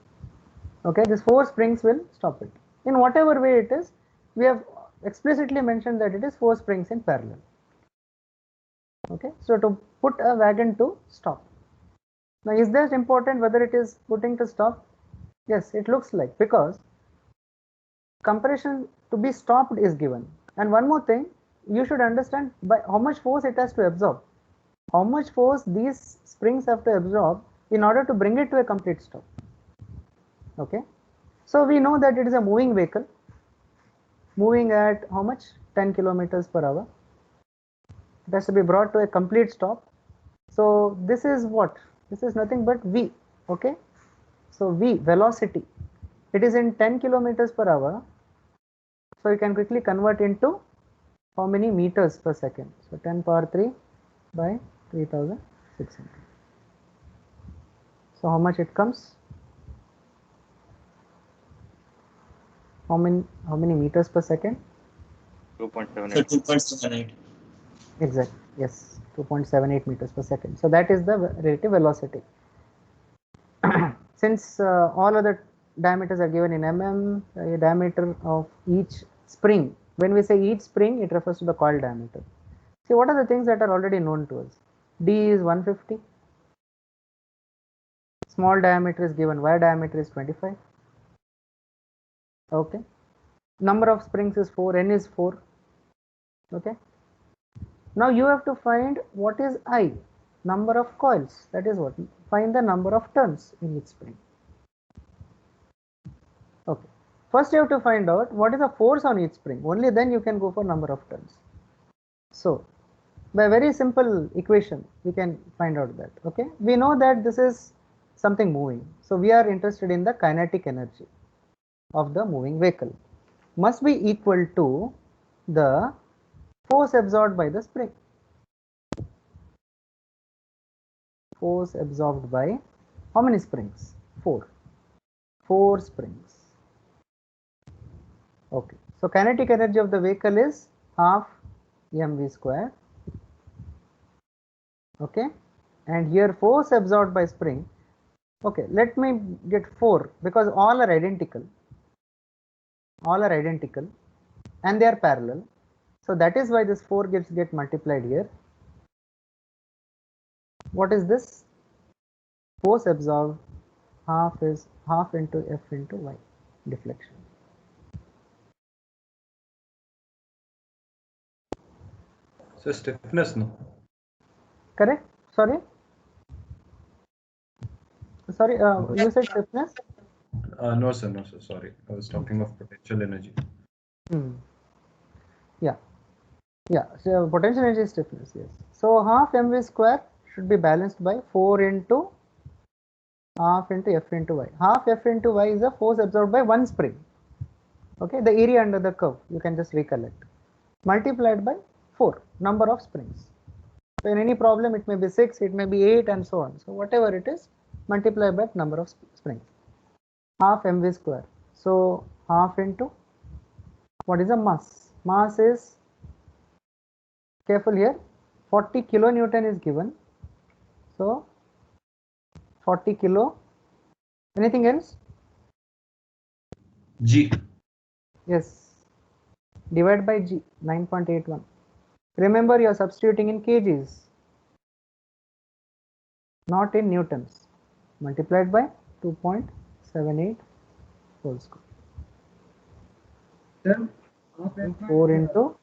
Okay, these 4 springs will stop it. In whatever way it is, we have explicitly mentioned that it is 4 springs in parallel. Okay, so to put a wagon to stop. Now, is that important whether it is putting to stop? Yes, it looks like, because compression to be stopped is given. And one more thing, you should understand by how much force it has to absorb, how much force these springs have to absorb in order to bring it to a complete stop. Okay, so we know that it is a moving vehicle, moving at how much? 10 kilometers per hour. It has to be brought to a complete stop. So this is what? This is nothing but V. Okay, so V, velocity, it is in 10 kilometers per hour. So you can quickly convert into how many meters per second? So 10 power 3 by 3600. So how much it comes? How many meters per second? 2.78. 2.78. Exactly. Yes, 2.78 meters per second. So that is the relative velocity. Since all other diameters are given in mm, the diameter of each spring, when we say each spring, it refers to the coil diameter. See, what are the things that are already known to us? D is 150. Small diameter is given, wire diameter is 25. Okay. Number of springs is 4, n is 4. Okay. Now you have to find what is I, number of coils, that is what, find the number of turns in each spring. Okay, first you have to find out what is the force on each spring, only then you can go for number of turns. So by very simple equation we can find out that. Okay, we know that this is something moving, so we are interested in the kinetic energy of the moving vehicle, must be equal to the force absorbed by the spring. Force absorbed by how many springs? 4. 4 springs. Okay, so kinetic energy of the vehicle is half mv square. Okay, and here force absorbed by spring. Okay, let me get 4 because all are identical. All are identical and they are parallel. So that is why this 4 get multiplied here. What is this? Force absorbed half is half into F into Y, deflection. So stiffness, no? Correct? Sorry? Sorry, you said stiffness? No, sir, sorry. I was talking of potential energy. Yeah. Yeah, so potential energy is stiffness, yes. So half mv square should be balanced by 4 into half into F into Y. Half F into Y is the force absorbed by one spring. Okay, the area under the curve, you can just recollect. Multiplied by 4, number of springs. So in any problem, it may be 6, it may be 8 and so on. So whatever it is, multiply by number of springs. Half mv square. So half into, what is the mass? Mass is, careful here, 40 kilonewton is given. So 40 kilo. Anything else? G. Yes. Divide by G, 9.81. Remember, you are substituting in kgs. not in newtons, multiplied by 2.78 whole square. Then 4 into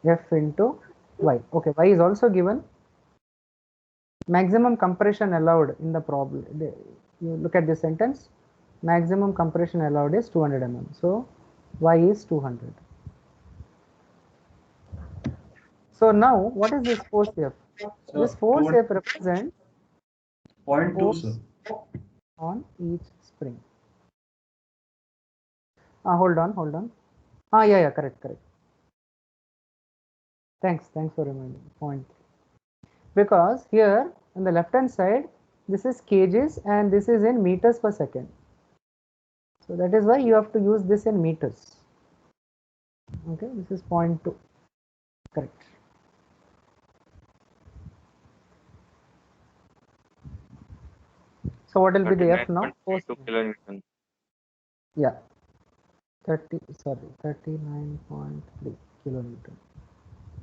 F into Y. Okay, Y is also given. Maximum compression allowed in the problem. You look at this sentence. Maximum compression allowed is 200 mm. So Y is 200. So now, what is this force F? This force F represents 0.2, sir. force on each spring. Hold on. Yeah, correct. Thanks for reminding. Point. Because here on the left hand side, this is kgs and this is in meters per second. So that is why you have to use this in meters. Okay, this is 0.2. Correct. So what will be the F now? 39.32 kilonewton. Yeah. 39.3 kilonewton.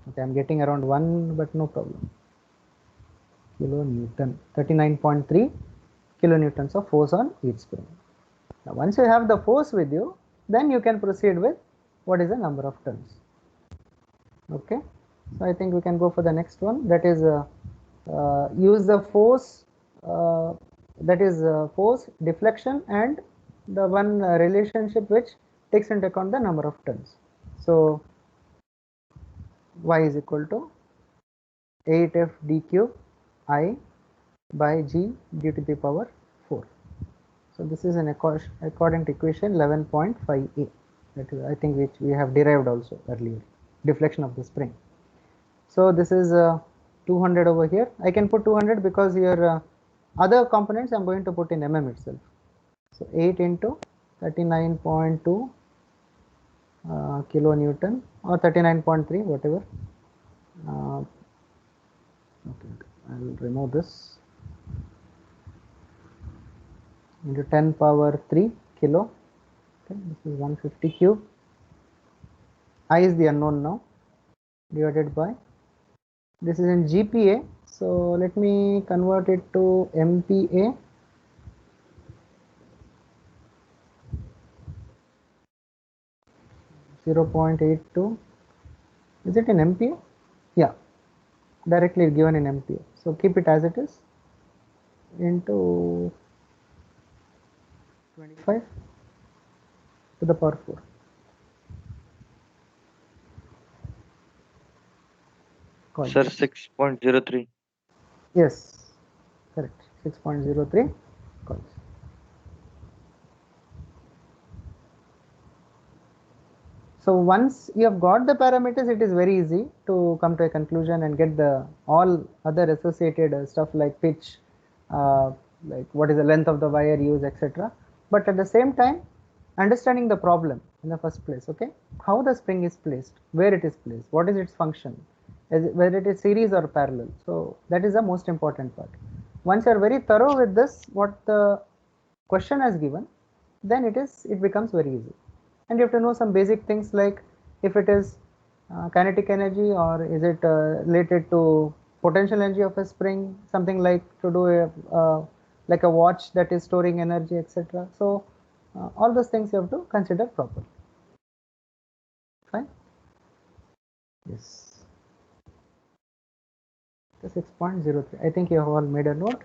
Okay, I'm getting around 1, but no problem. Kilonewton. 39.3 kilonewtons of force on each spring. Now, once you have the force with you, then you can proceed with what is the number of tons. Okay, so I think we can go for the next one. That is use the force. That is force, deflection, and the one relationship which takes into account the number of tons. So Y is equal to 8F d cube I by G d to the power 4. So this is an according to equation 11.5a. That is, I think, which we have derived also earlier. Deflection of the spring. So this is 200 over here. I can put 200 because here other components I am going to put in mm itself. So 8 into 39.2 kilonewton or 39.3, whatever. Okay, I will remove this. Into 10 power 3 kilo. Okay, this is 150 cube. I is the unknown now. Divided by, this is in GPa. So let me convert it to MPa. .82. Is it in MPa? Yeah, directly given in MPa. So keep it as it is into 25 to the power 4. Coils. Sir, 6.03. Yes, correct. 6.03 coils. So once you have got the parameters, it is very easy to come to a conclusion and get the all other associated stuff like pitch, like what is the length of the wire used, etc. But at the same time, understanding the problem in the first place. Okay, how the spring is placed, where it is placed, what is its function, whether it is series or parallel. So that is the most important part. Once you are very thorough with this, what the question has given, then it becomes very easy. And you have to know some basic things like if it is kinetic energy or is it related to potential energy of a spring, something like to do like a watch that is storing energy, etc. So all those things you have to consider properly. Fine. Yes. 6.03. I think you have all made a note.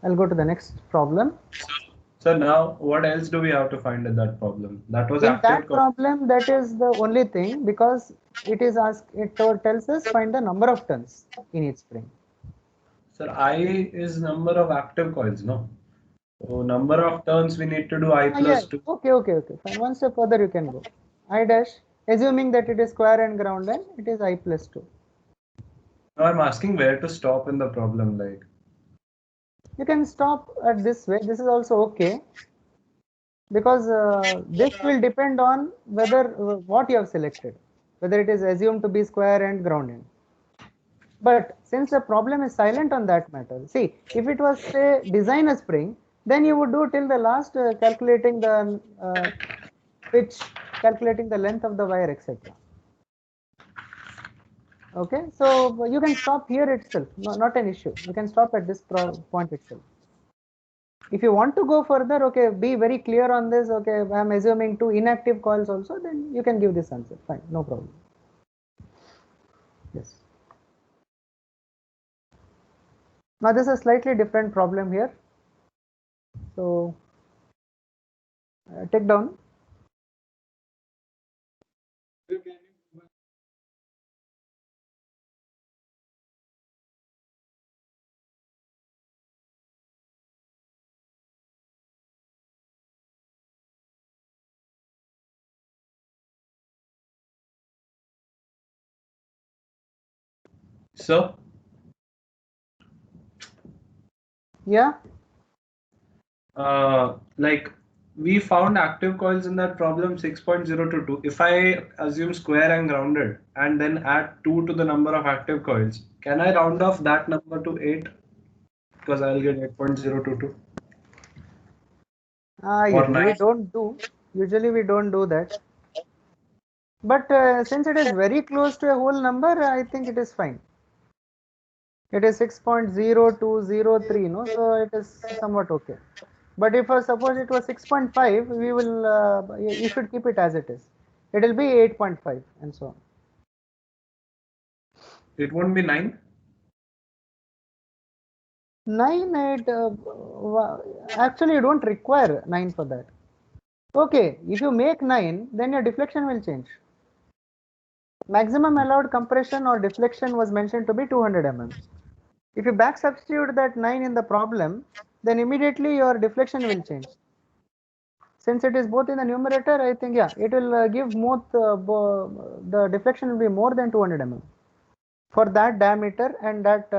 I'll go to the next problem. So now, what else do we have to find in that problem? That was In active that problem, that is the only thing, because it is asked. It tells us find the number of turns in each spring. Sir, I is number of active coils, no? So number of turns we need to do I plus 2. Okay. Fine. One step further you can go. I dash, assuming that it is square and grounded, it is I plus 2. Now I'm asking where to stop in the problem, like. You can stop at this way. This is also okay, because this will depend on whether what you have selected, whether it is assumed to be square and grounded. But since the problem is silent on that matter, see, if it was say design a spring, then you would do till the last calculating the pitch, calculating the length of the wire, etc. Okay, so you can stop here itself, not an issue. You can stop at this point itself. If you want to go further, okay, be very clear on this. Okay, I'm assuming 2 inactive coils also, then you can give this answer. Fine, no problem. Yes. Now this is a slightly different problem here. So take down. So, Yeah. like we found active coils in that problem 6.022. If I assume square and grounded and then add 2 to the number of active coils, can I round off that number to 8? Because I'll get 8.022. Usually we don't do that. But since it is very close to a whole number, I think it is fine. It is 6.0203, no? So it is somewhat okay. But if suppose it was 6.5, we will you should keep it as it is. It will be 8.5 and so on. It won't be 9? 9, 8, actually you don't require 9 for that. Okay, if you make 9, then your deflection will change. Maximum allowed compression or deflection was mentioned to be 200 mm. If you back substitute that 9 in the problem, then immediately your deflection will change. Since it is both in the numerator, I think, yeah, it will give both, the deflection will be more than 200 mm for that diameter and that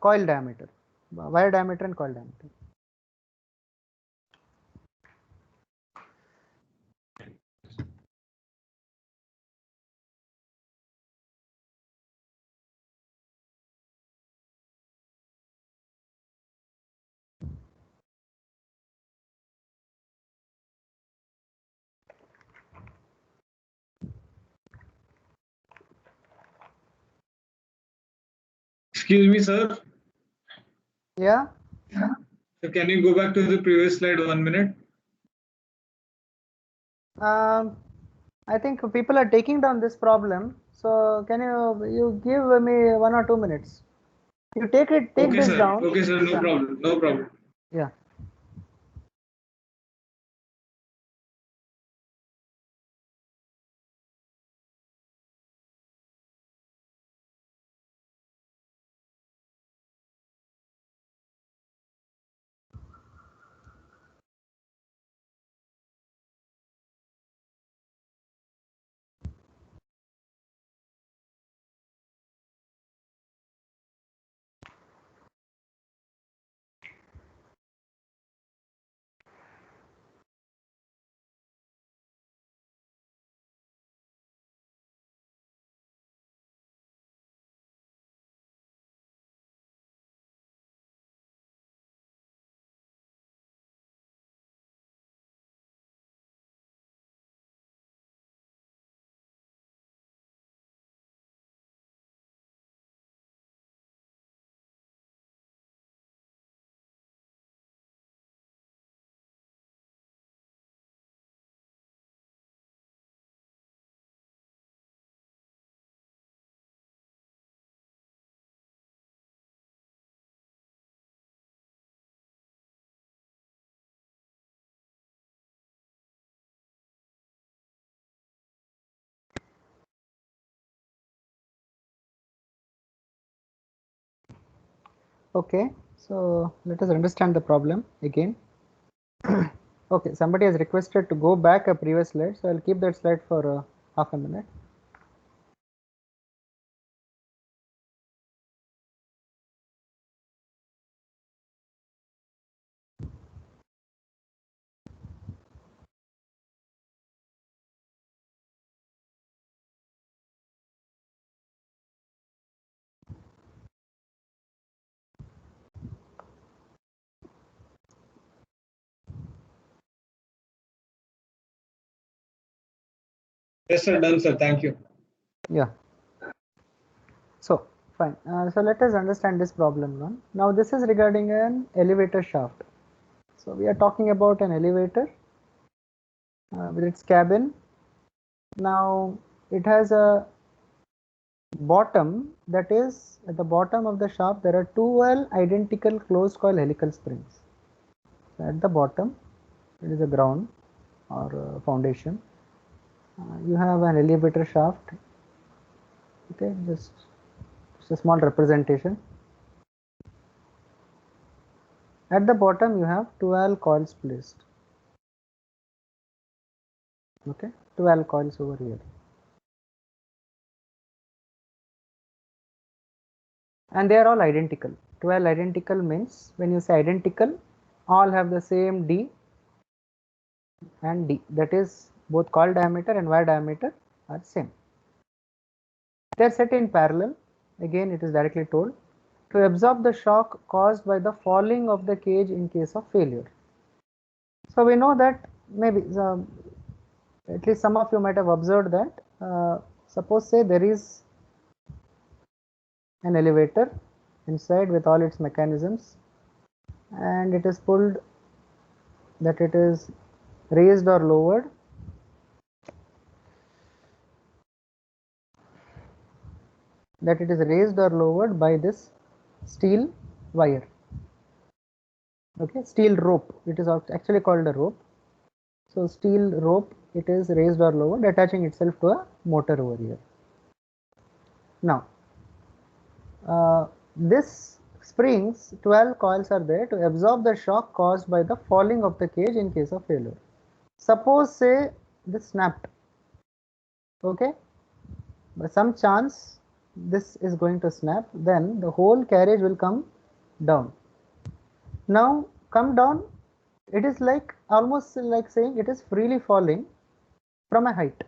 coil diameter, wire diameter and coil diameter. Excuse me, sir. Yeah. So can you go back to the previous slide 1 minute? I think people are taking down this problem. So can you give me 1 or 2 minutes? You take Okay, this sir. down. Okay, sir. No problem. No problem. Yeah. Okay, so let us understand the problem again. Okay, somebody has requested to go back a previous slide, so I'll keep that slide for half a minute. Yes, sir. Done, sir. Thank you. Yeah. So fine. So let us understand this problem now. Now this is regarding an elevator shaft. So we are talking about an elevator with its cabin. Now it has a bottom, that is at the bottom of the shaft there are 12 identical closed coil helical springs. So at the bottom it is a ground or foundation. You have an elevator shaft. Okay, just a small representation. At the bottom you have 12 coils placed. Okay, 12 coils over here. And they are all identical. 12 identical means, when you say identical, all have the same D and D, that is both coil diameter and wire diameter are same. They are set in parallel. Again it is directly told to absorb the shock caused by the falling of the cage in case of failure. So we know that maybe at least some of you might have observed that suppose say there is an elevator inside with all its mechanisms, and it is pulled, that it is raised or lowered. That it is raised or lowered by this steel wire. Okay, steel rope. It is actually called a rope. So steel rope, it is raised or lowered, attaching itself to a motor over here. Now, this springs, 12 coils are there to absorb the shock caused by the falling of the cage in case of failure. Suppose say this snapped. Okay, by some chance this is going to snap, then the whole carriage will come down. Now come down, it is like almost like saying it is freely falling from a height,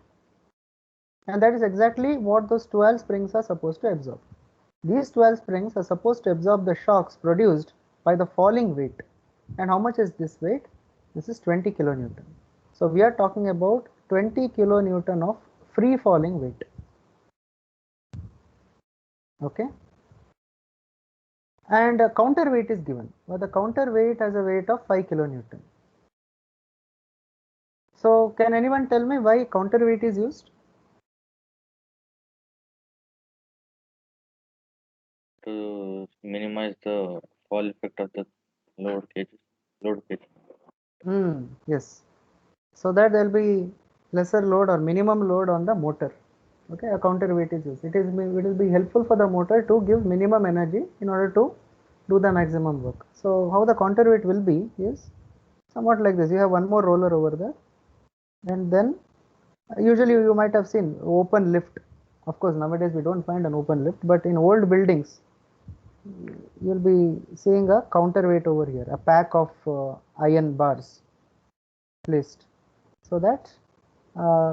and that is exactly what those 12 springs are supposed to absorb. These 12 springs are supposed to absorb the shocks produced by the falling weight. And how much is this weight? This is 20 kilonewton. So we are talking about 20 kilonewton of free falling weight. Okay, and a counterweight is given, where the counterweight has a weight of 5 kilonewton. So can anyone tell me why counterweight is used? To minimize the fall effect of the load cage. Yes, so that there will be lesser load or minimum load on the motor. Okay, a counterweight is used. It will be helpful for the motor to give minimum energy in order to do the maximum work. So how the counterweight will be is somewhat like this. You have one more roller over there, and then usually you might have seen open lift. Of course nowadays we don't find an open lift, but in old buildings you'll be seeing a counterweight over here, a pack of iron bars placed, so that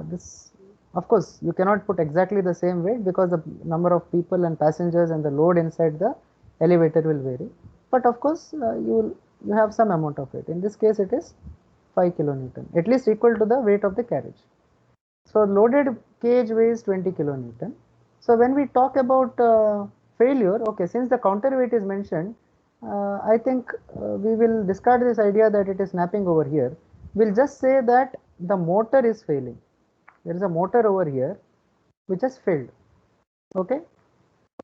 this, of course you cannot put exactly the same weight because the number of people and passengers and the load inside the elevator will vary, but of course you have some amount of weight. In this case it is 5 kilonewton, at least equal to the weight of the carriage. So loaded cage weighs 20 kilonewton. So when we talk about failure, okay, since the counterweight is mentioned, I think we will discard this idea that it is snapping over here. We'll just say that the motor is failing. There is a motor over here which has failed. Okay,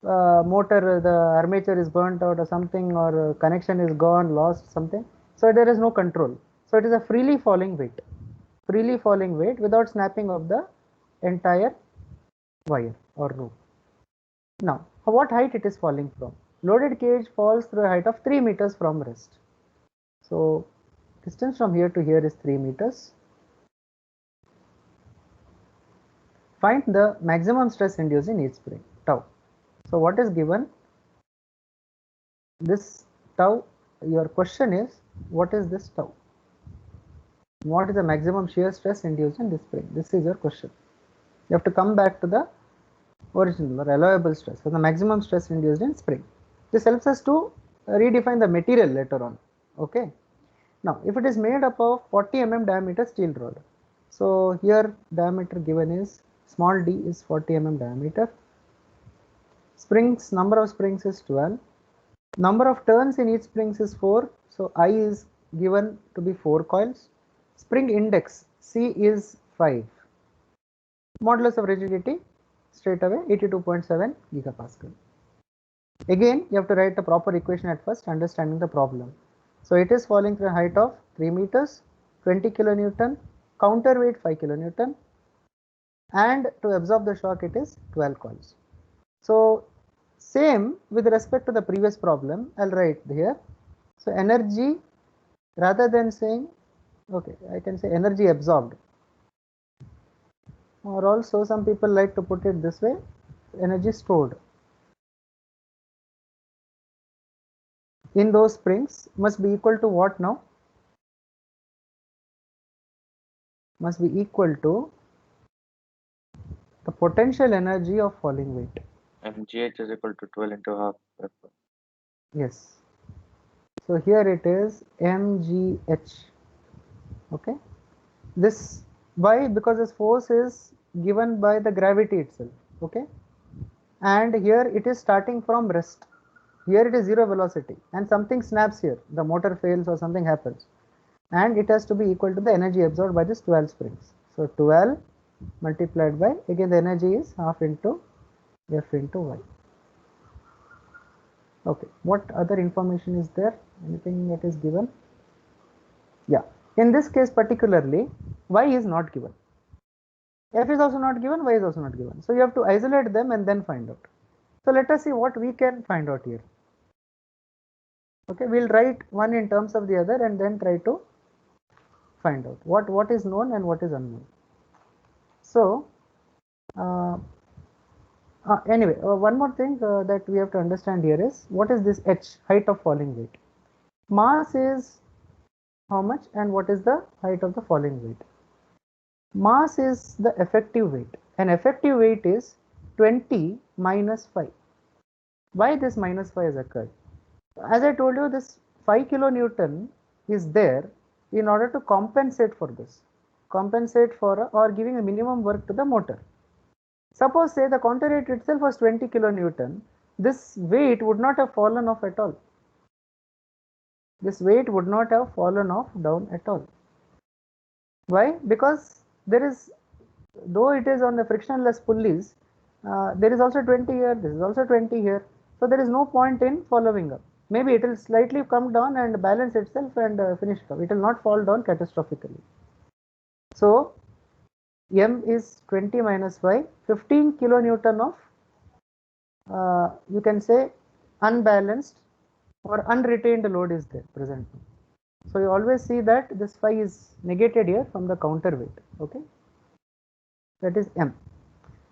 motor, the armature is burnt out or something, or connection is gone, lost, something. So there is no control. So it is a freely falling weight without snapping of the entire wire or rope. Now, what height it is falling from? Loaded cage falls through a height of 3 meters from rest. So distance from here to here is 3 meters. Find the maximum stress induced in each spring, tau. So what is given? This tau. Your question is, what is this tau? What is the maximum shear stress induced in this spring? This is your question. You have to come back to the original or allowable stress, for the maximum stress induced in spring. This helps us to redefine the material later on. Okay. Now, if it is made up of 40 mm diameter steel rod, so here diameter given is small d is 40 mm diameter. Springs, number of springs is 12. Number of turns in each springs is 4. So I is given to be 4 coils. Spring index C is 5. Modulus of rigidity straight away 82.7 gigapascal. Again, you have to write the proper equation at first, understanding the problem. So it is falling through a height of 3 meters, 20 kilonewton, counterweight 5 kilonewton, and to absorb the shock it is 12 coils. So same with respect to the previous problem, I'll write here. So energy, rather than saying, okay, I can say energy absorbed, or also some people like to put it this way, energy stored in those springs must be equal to what now? Must be equal to the potential energy of falling weight. mgh is equal to 12 into half F. Yes. So here it is mgh. Okay. This, why? Because this force is given by the gravity itself. Okay. And here it is starting from rest. Here it is zero velocity and something snaps here. The motor fails or something happens. And it has to be equal to the energy absorbed by this 12 springs. So 12 multiplied by, again the energy is half into F into Y. Okay, what other information is there? Anything that is given? Yeah, in this case particularly, Y is not given. F is also not given, Y is also not given. So you have to isolate them and then find out. So let us see what we can find out here. Okay, we'll write one in terms of the other and then try to find out what is known and what is unknown. So anyway, one more thing that we have to understand here is what is this h, height of falling weight. Mass is how much and what is the height of the falling weight. Mass is the effective weight and effective weight is 20 minus 5. Why this minus 5 has occurred? As I told you, this 5 kilonewton is there in order to compensate for this, compensate for or giving a minimum work to the motor. Suppose say the counterweight itself was 20 kilonewton, this weight would not have fallen off at all. This weight would not have fallen off down at all. Why? Because there is, though it is on the frictionless pulleys, there is also 20 here, this is also 20 here. So there is no point in following up. Maybe it will slightly come down and balance itself and finish up. It will not fall down catastrophically. So M is 20 minus 5, 15 kilonewton of you can say unbalanced or unretained load is there presently. So you always see that this phi is negated here from the counterweight. Okay, that is M.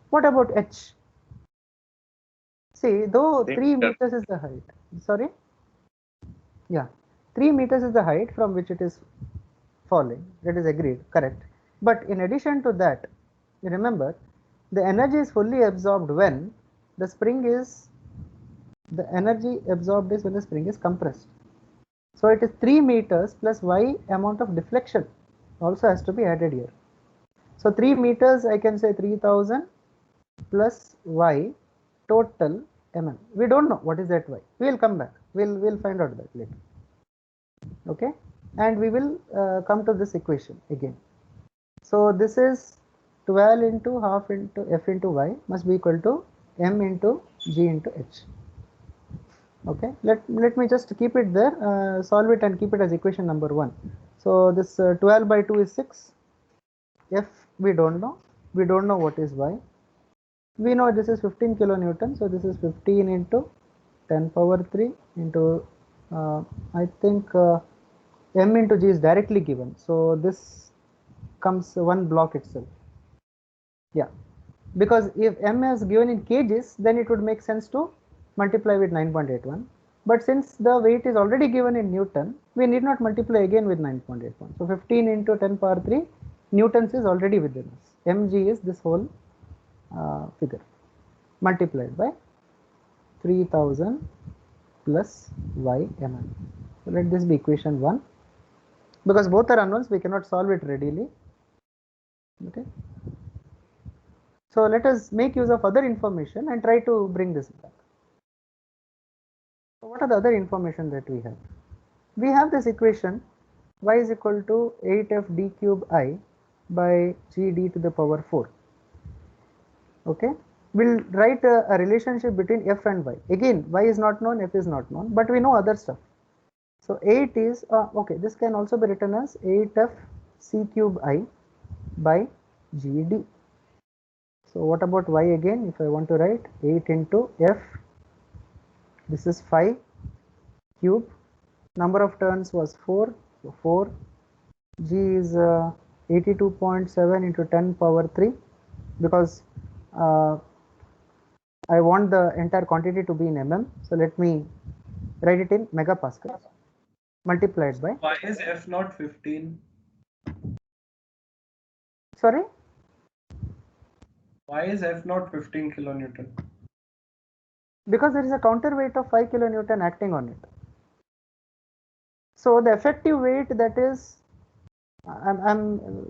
What about H? See, though 3 meters is the height. Sorry? Yeah, 3 meters is the height from which it is falling. That is agreed, correct. But in addition to that, you remember the energy is fully absorbed when the spring is, the energy absorbed is when the spring is compressed. So it is 3 meters plus y amount of deflection also has to be added here. So 3 meters, I can say 3000 plus y total mm. We don't know what is that y. We will come back. We'll find out that later. Okay, and we will come to this equation again. So this is 12 into half into F into Y must be equal to M into G into H. Okay, let me just keep it there, solve it and keep it as equation number 1. So this 12 by 2 is 6. F we don't know what is Y. We know this is 15 kilonewton, so this is 15 into 10 power 3 into I think M into G is directly given, so this comes one block itself. Yeah, because if M is given in kgs, then it would make sense to multiply with 9.81, but since the weight is already given in Newton, we need not multiply again with 9.81. So 15 into 10 power 3 newtons is already within us. Mg is this whole figure multiplied by 3000 plus y mm. So let this be equation 1. Because both are unknowns, we cannot solve it readily. Okay. So let us make use of other information and try to bring this back. So what are the other information that we have? We have this equation y is equal to 8f d cube I by g d to the power 4. Okay, we'll write a relationship between f and y. Again, y is not known, f is not known, but we know other stuff. So 8 is okay, this can also be written as 8f c cube I by gd. So what about y again? If I want to write 8 into f, this is 5 cube, number of turns was 4, so 4, g is 82.7 into 10 power 3, because I want the entire quantity to be in mm, so let me write it in megapascals multiplied by. Why is F not 15? Sorry? Why is F not 15 kilonewton? Because there is a counterweight of 5 kilonewton acting on it. So the effective weight, that is,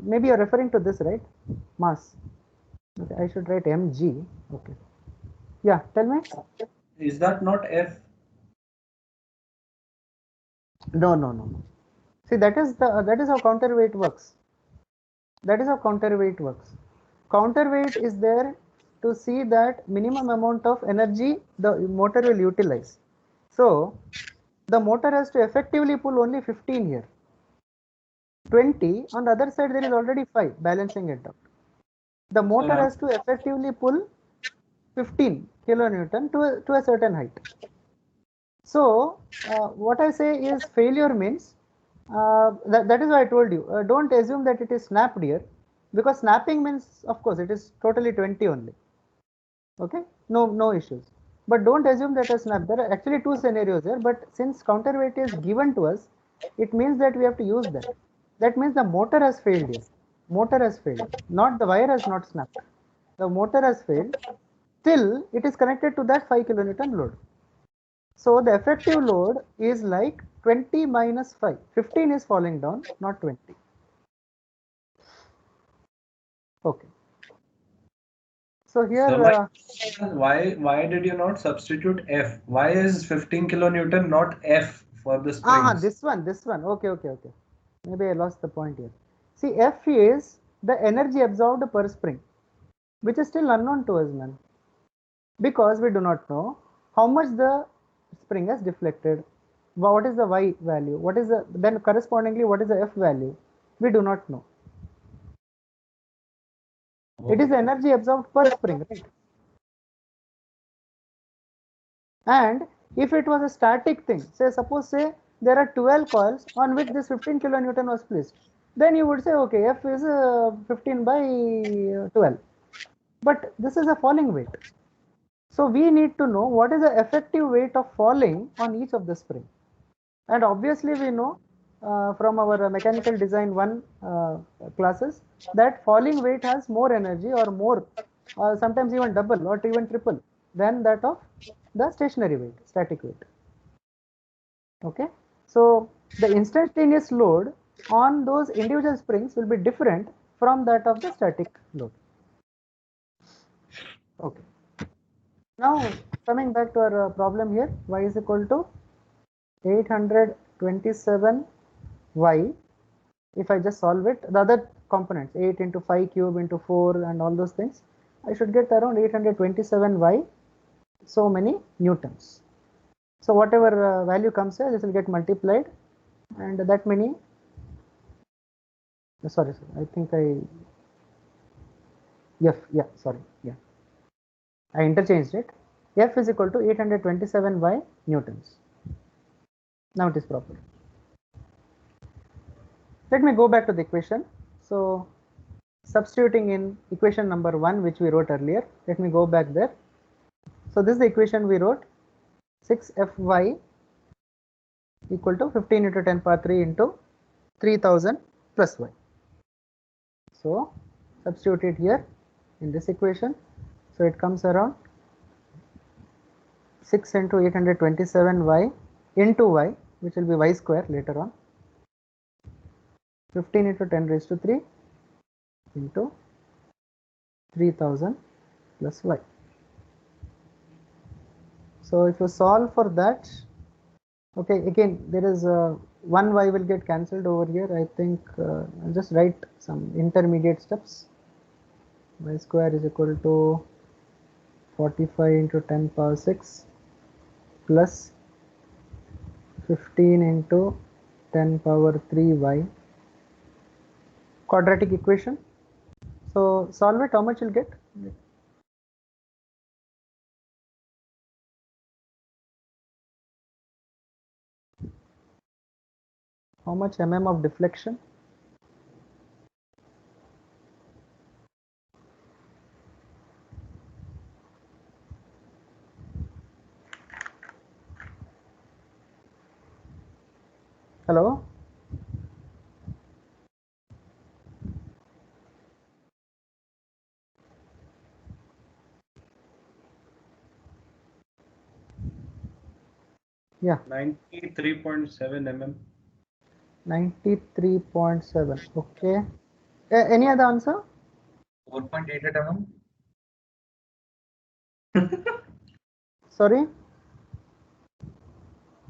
maybe you're referring to this, right? Mass. Okay, I should write mg. Okay. Yeah, tell me. Is that not F? No. See, that is how counterweight works. That is how counterweight works. Counterweight is there to see that minimum amount of energy the motor will utilize. So the motor has to effectively pull only 15 here. 20 on the other side, there is already 5 balancing it out. The motor has to effectively pull 15 kilonewton to a certain height. So what I say is, failure means that is why I told you, don't assume that it is snapped here, because snapping means, of course, it is totally 20 only. Okay, no issues. But don't assume that a snap. There are actually two scenarios here, but since counterweight is given to us, it means that we have to use that. That means the motor has failed here. Motor has failed, not the wire has not snapped. The motor has failed. Still, it is connected to that 5 kilonewton load. So the effective load is like 20 minus 5. 15 is falling down, not 20. Okay. So here, why did you not substitute F? Why is 15 kilonewton not F for the springs? this one. Okay. Maybe I lost the point here. See, F is the energy absorbed per spring, which is still unknown to us, man, because we do not know how much the spring has deflected. What is the y value? What is the, then correspondingly, what is the f value? We do not know. It is the energy absorbed per spring, right? And if it was a static thing, suppose there are 12 coils on which this 15 kilonewton was placed, then you would say, okay, F is 15 by 12. But this is a falling weight. So we need to know what is the effective weight of falling on each of the spring. And obviously we know from our mechanical design 1 classes that falling weight has more energy, or more, sometimes even double or even triple than that of the stationary weight, static weight. Okay, so the instantaneous load on those individual springs will be different from that of the static load. Okay, now coming back to our problem here, y is equal to 827 y. If I just solve it, the other components, 8 into 5 cube into 4 and all those things, I should get around 827 y, so many newtons. So whatever value comes here, this will get multiplied, and that many, sorry, I think I interchanged it. F is equal to 827 y newtons. Now it is proper. Let me go back to the equation. So substituting in equation number 1, which we wrote earlier, let me go back there. So this is the equation we wrote, 6Fy equal to 15 into 10 power 3 into 3000 plus y. So substitute it here in this equation. So it comes around 6 into 827y into y, which will be y square later on, 15 into 10 raised to 3 into 3000 plus y. So if you solve for that, okay, again there is one y will get cancelled over here. I think I'll just write some intermediate steps. Y square is equal to 45 into 10 power 6 plus 15 into 10 power 3y, quadratic equation. So solve it, how much you'll get? How much mm of deflection? Hello? Yeah. 93.7 mm. 93.7. Okay. Any other answer? 4.88 mm. Sorry?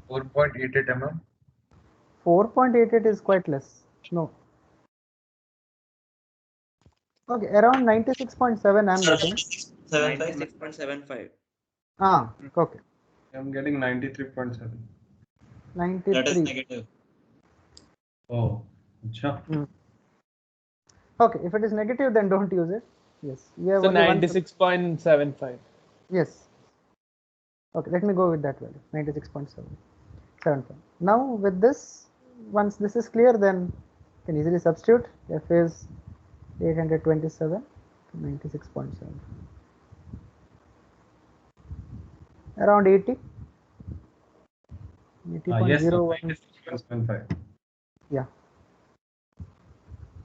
4.88 mm. 4.88 is quite less. No. Okay, around 96.7 I'm getting. 96.75. Ah, okay. I'm getting 93.7. 93. That is negative. Oh, acha. Okay, if it is negative, then don't use it. Yes, we have So only one. 96.75. Yes. Okay, let me go with that value, 96.75. Now with this, once this is clear, then you can easily substitute. F is 827 to 96.7. Around 80. Yes, sir, 80.01. 96.75. Yeah.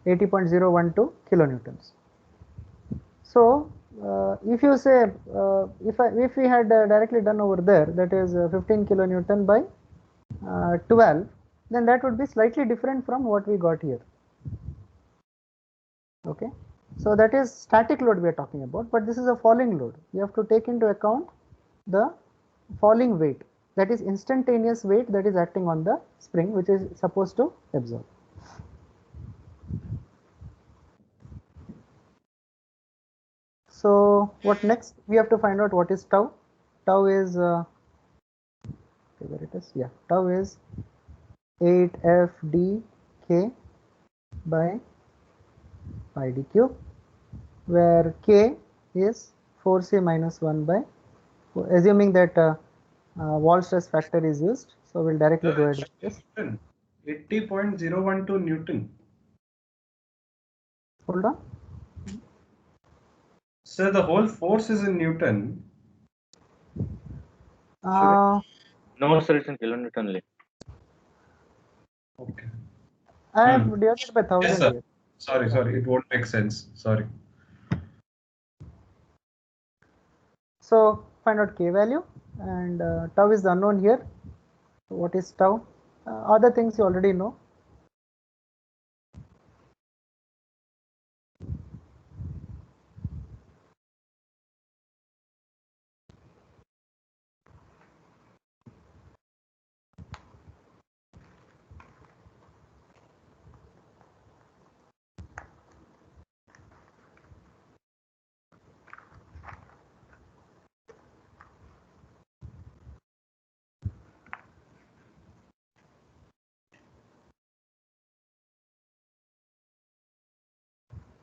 80.012 kilonewtons. So if you say if we had directly done over there, that is 15 kilonewton by 12, then that would be slightly different from what we got here. Okay, so that is static load we are talking about, but this is a falling load. You have to take into account the falling weight, that is instantaneous weight that is acting on the spring, which is supposed to absorb. So what next? We have to find out what is tau. Tau is okay, where it is? Yeah, tau is 8fdk by pi d cube, where k is 4c minus 1 by, assuming that wall stress factor is used. So we'll directly go ahead with this. 80.012 Newton. Hold on. So the whole force is in Newton. No, sir, it's in kilonewton only. Okay. I have divided by 1000 Yes, sir. here. Sorry. It won't make sense. Sorry. So find out k value, and tau is the unknown here. So what is tau? Other things you already know.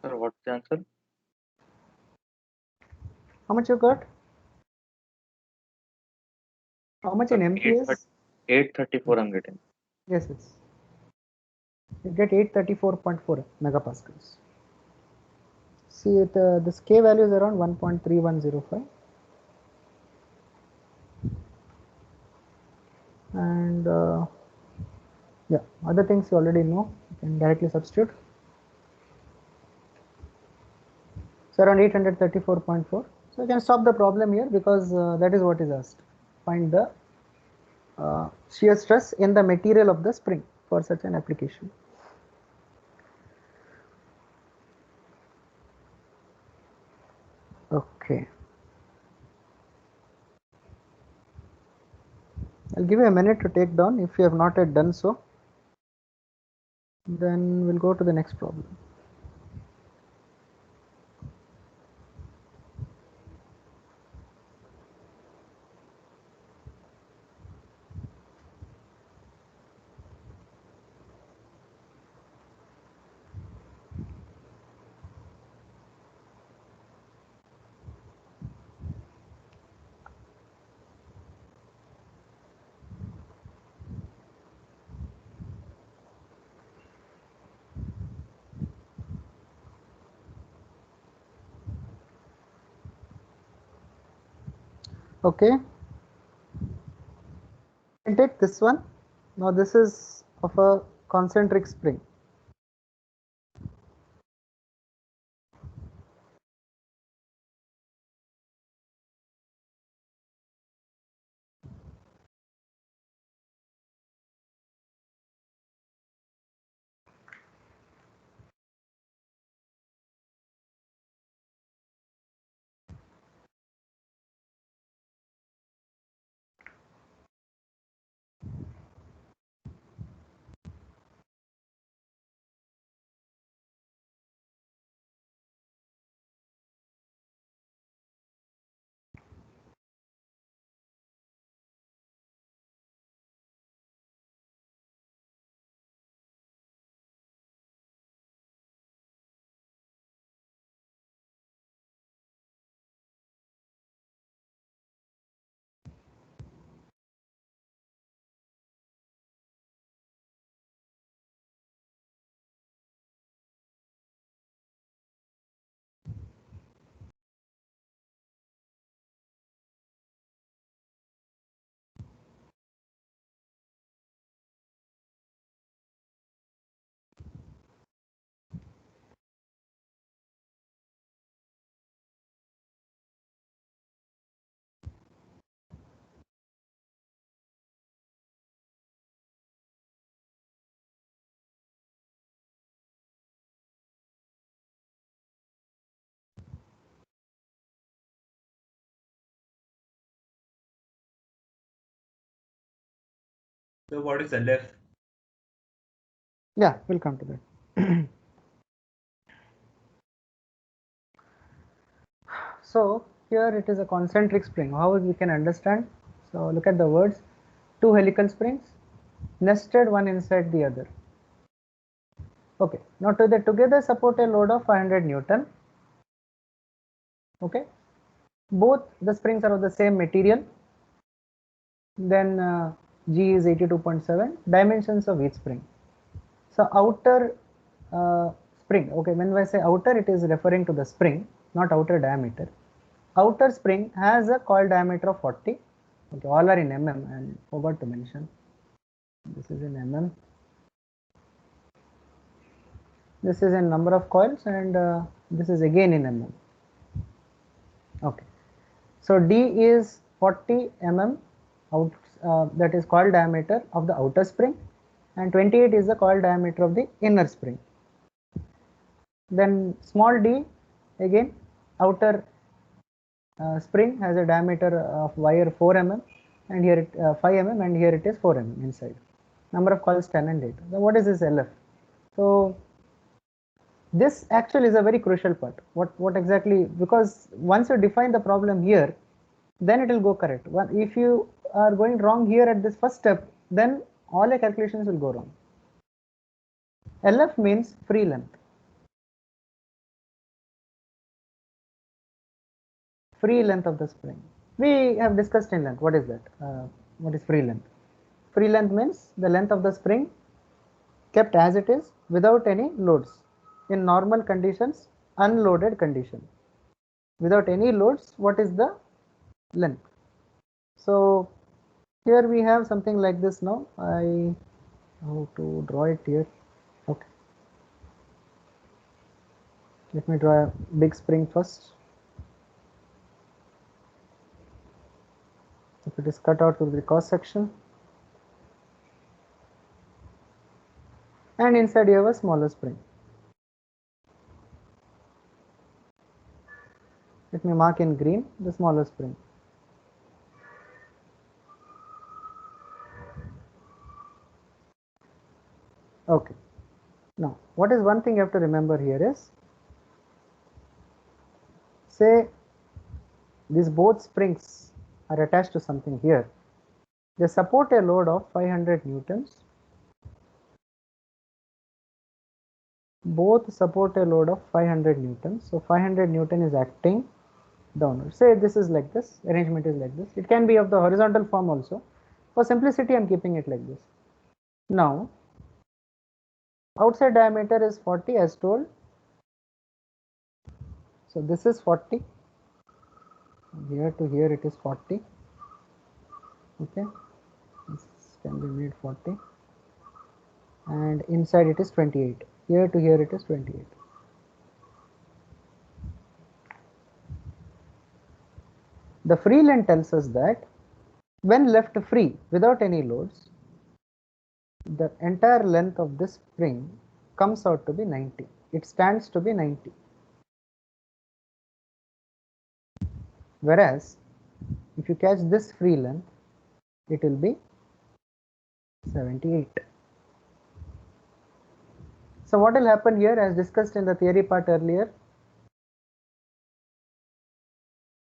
Sir, what's the answer? How much you got? How much in MPS? 834 I'm getting. Yes. You get 834.4 megapascals. See, this k value is around 1.3105. And yeah, other things you already know. You can directly substitute. So around 834.4. So you can stop the problem here, because that is what is asked. Find the shear stress in the material of the spring for such an application. Okay. I'll give you a minute to take down. If you have not yet done so, then we'll go to the next problem. Okay, and take this one. Now this is of a concentric spring. So what is LF? Yeah, we'll come to that. So here it is a concentric spring. How we can understand? So look at the words. Two helical springs nested one inside the other. Okay, now together support a load of 500 Newton. Okay, both the springs are of the same material. Then G is 82.7. Dimensions of each spring. So outer spring. Okay, when I say outer, it is referring to the spring, not outer diameter. Outer spring has a coil diameter of 40. Okay, all are in mm, and forgot to mention. This is in mm. This is in number of coils, and this is again in mm. Okay, so D is 40 mm out, that is coil diameter of the outer spring, and 28 is the coil diameter of the inner spring. Then small d, again outer spring has a diameter of wire 4 mm, and here it 5 mm, and here it is 4 mm inside. Number of coils 10 and 8. So what is this LF? So this actually is a very crucial part. What exactly, because once you define the problem here, then it will go correct. If you are going wrong here at this first step, then all your calculations will go wrong. LF means free length. Free length of the spring. We have discussed in length. What is that? What is free length? Free length means the length of the spring kept as it is without any loads. In normal conditions, unloaded condition. Without any loads, what is the length? So here we have something like this now. How to draw it here? Okay. Let me draw a big spring first. If it is cut out to the cross section, and inside you have a smaller spring. Let me mark in green the smaller spring. Okay. Now, what is one thing you have to remember here is, say these both springs are attached to something here. They support a load of 500 newtons. Both support a load of 500 newtons. So 500 newton is acting downward. Say this is like this, arrangement is like this. It can be of the horizontal form also. For simplicity, I am keeping it like this. Now, outside diameter is 40 as told. So this is 40. Here to here it is 40. Okay, this can be made 40. And inside it is 28. Here to here it is 28. The free length tells us that when left free without any loads, the entire length of this spring comes out to be 90. It stands to be 90. Whereas if you catch this free length, it will be 78. So what will happen here, as discussed in the theory part earlier?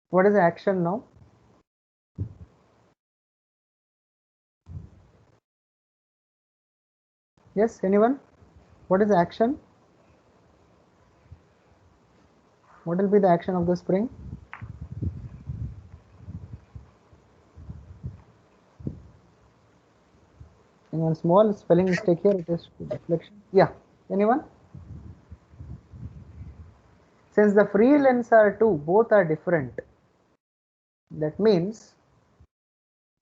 What is the action now? Yes, anyone? What is the action? What will be the action of the spring? And one small spelling mistake here, it is deflection. Yeah, anyone? Since the free lengths are two, both are different. That means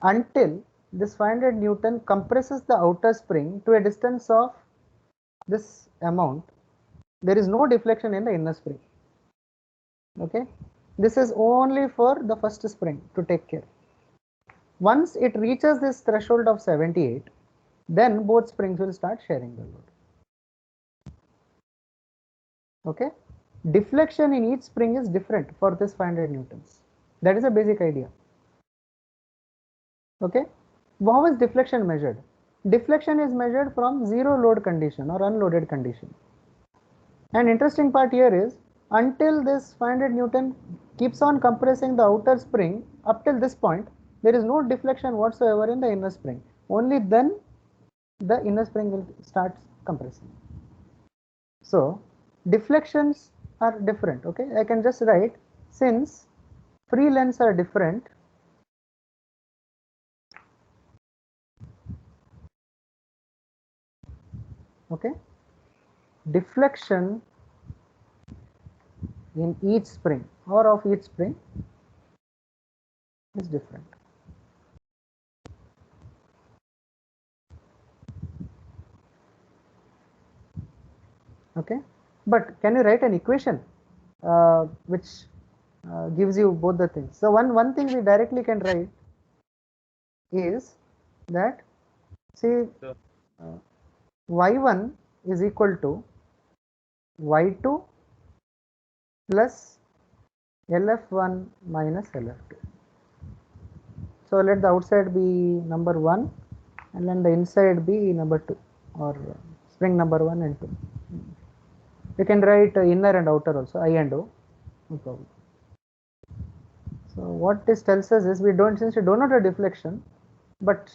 until this 500 Newton compresses the outer spring to a distance of this amount, there is no deflection in the inner spring. Okay, this is only for the first spring to take care. Once it reaches this threshold of 78, then both springs will start sharing the load. Okay, deflection in each spring is different for this 500 newtons. That is a basic idea. Okay, how is deflection measured? Deflection is measured from zero load condition or unloaded condition. And interesting part here is, until this 500 Newton keeps on compressing the outer spring up till this point, there is no deflection whatsoever in the inner spring. Only then the inner spring will start compressing. So deflections are different. Okay, I can just write, since free lengths are different, okay, deflection in each spring or of each spring is different. Okay, but can you write an equation which gives you both the things? So one thing we directly can write is that, see, y1 is equal to y2 plus LF1 minus LF2. So let the outside be number 1 and then the inside be number 2, or spring number 1 and 2. You can write inner and outer also, I and O, no problem. So what this tells us is, since we don't know the deflection, but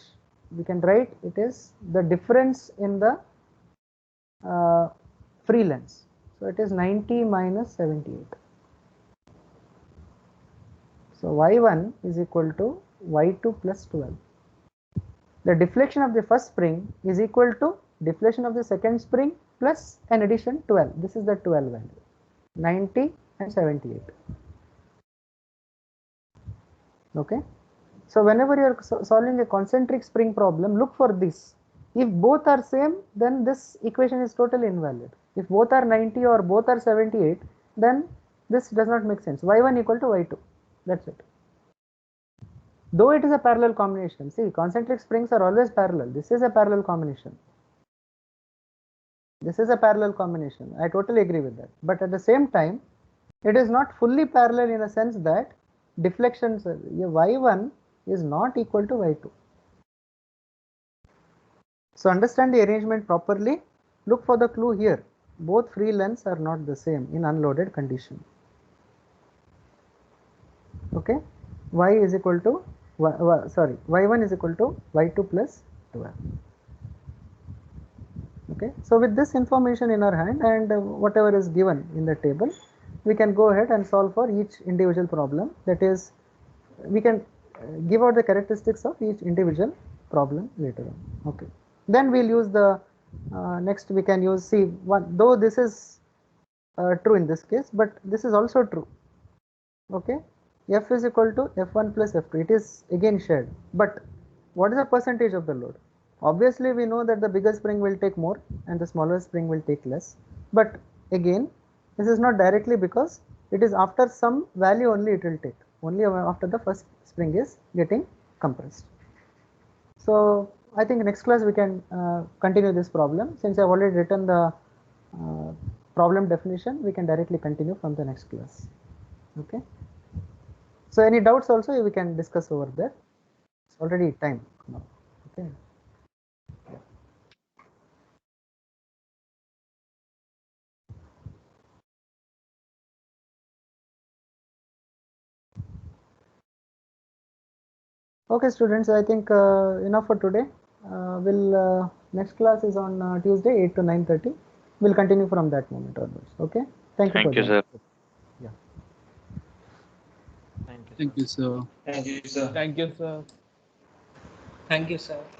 we can write it is the difference in the free lengths. So it is 90 minus 78. So y1 is equal to y2 plus 12. The deflection of the first spring is equal to deflection of the second spring plus an addition 12. This is the 12 value, 90 and 78. Okay, so whenever you are solving a concentric spring problem, look for this. If both are same, then this equation is totally invalid. If both are 90 or both are 78, then this does not make sense. y1 equal to y2, that's it. Though it is a parallel combination. See, concentric springs are always parallel. This is a parallel combination. This is a parallel combination. I totally agree with that. But at the same time, it is not fully parallel in a sense that deflections, y1 is not equal to y2. So understand the arrangement properly look for the clue here. Both free lengths are not the same in unloaded condition. Okay, y is equal to y1 is equal to y2 plus 12. Okay, so with this information in our hand and whatever is given in the table, we can go ahead and solve for each individual problem. That is, we can give out the characteristics of each individual problem later on. Okay, then we'll use the next we can use C1, though this is true in this case, but this is also true. Okay, F is equal to F1 plus F2. It is again shared, but what is the percentage of the load? Obviously, we know that the bigger spring will take more and the smaller spring will take less. But again, this is not directly because it is after some value only it will take. Only after the first spring is getting compressed. So I think next class we can continue this problem. Since I have already written the problem definition, we can directly continue from the next class. Okay. So any doubts also we can discuss over there. It's already time now. Okay. Okay, students, I think enough for today. Next class is on Tuesday, 8 to 9:30. We'll continue from that moment onwards. Okay. Thank you for Thank you, joining. sir. Yeah. Thank you, sir. Thank you, sir. Thank you, sir. Thank you, sir.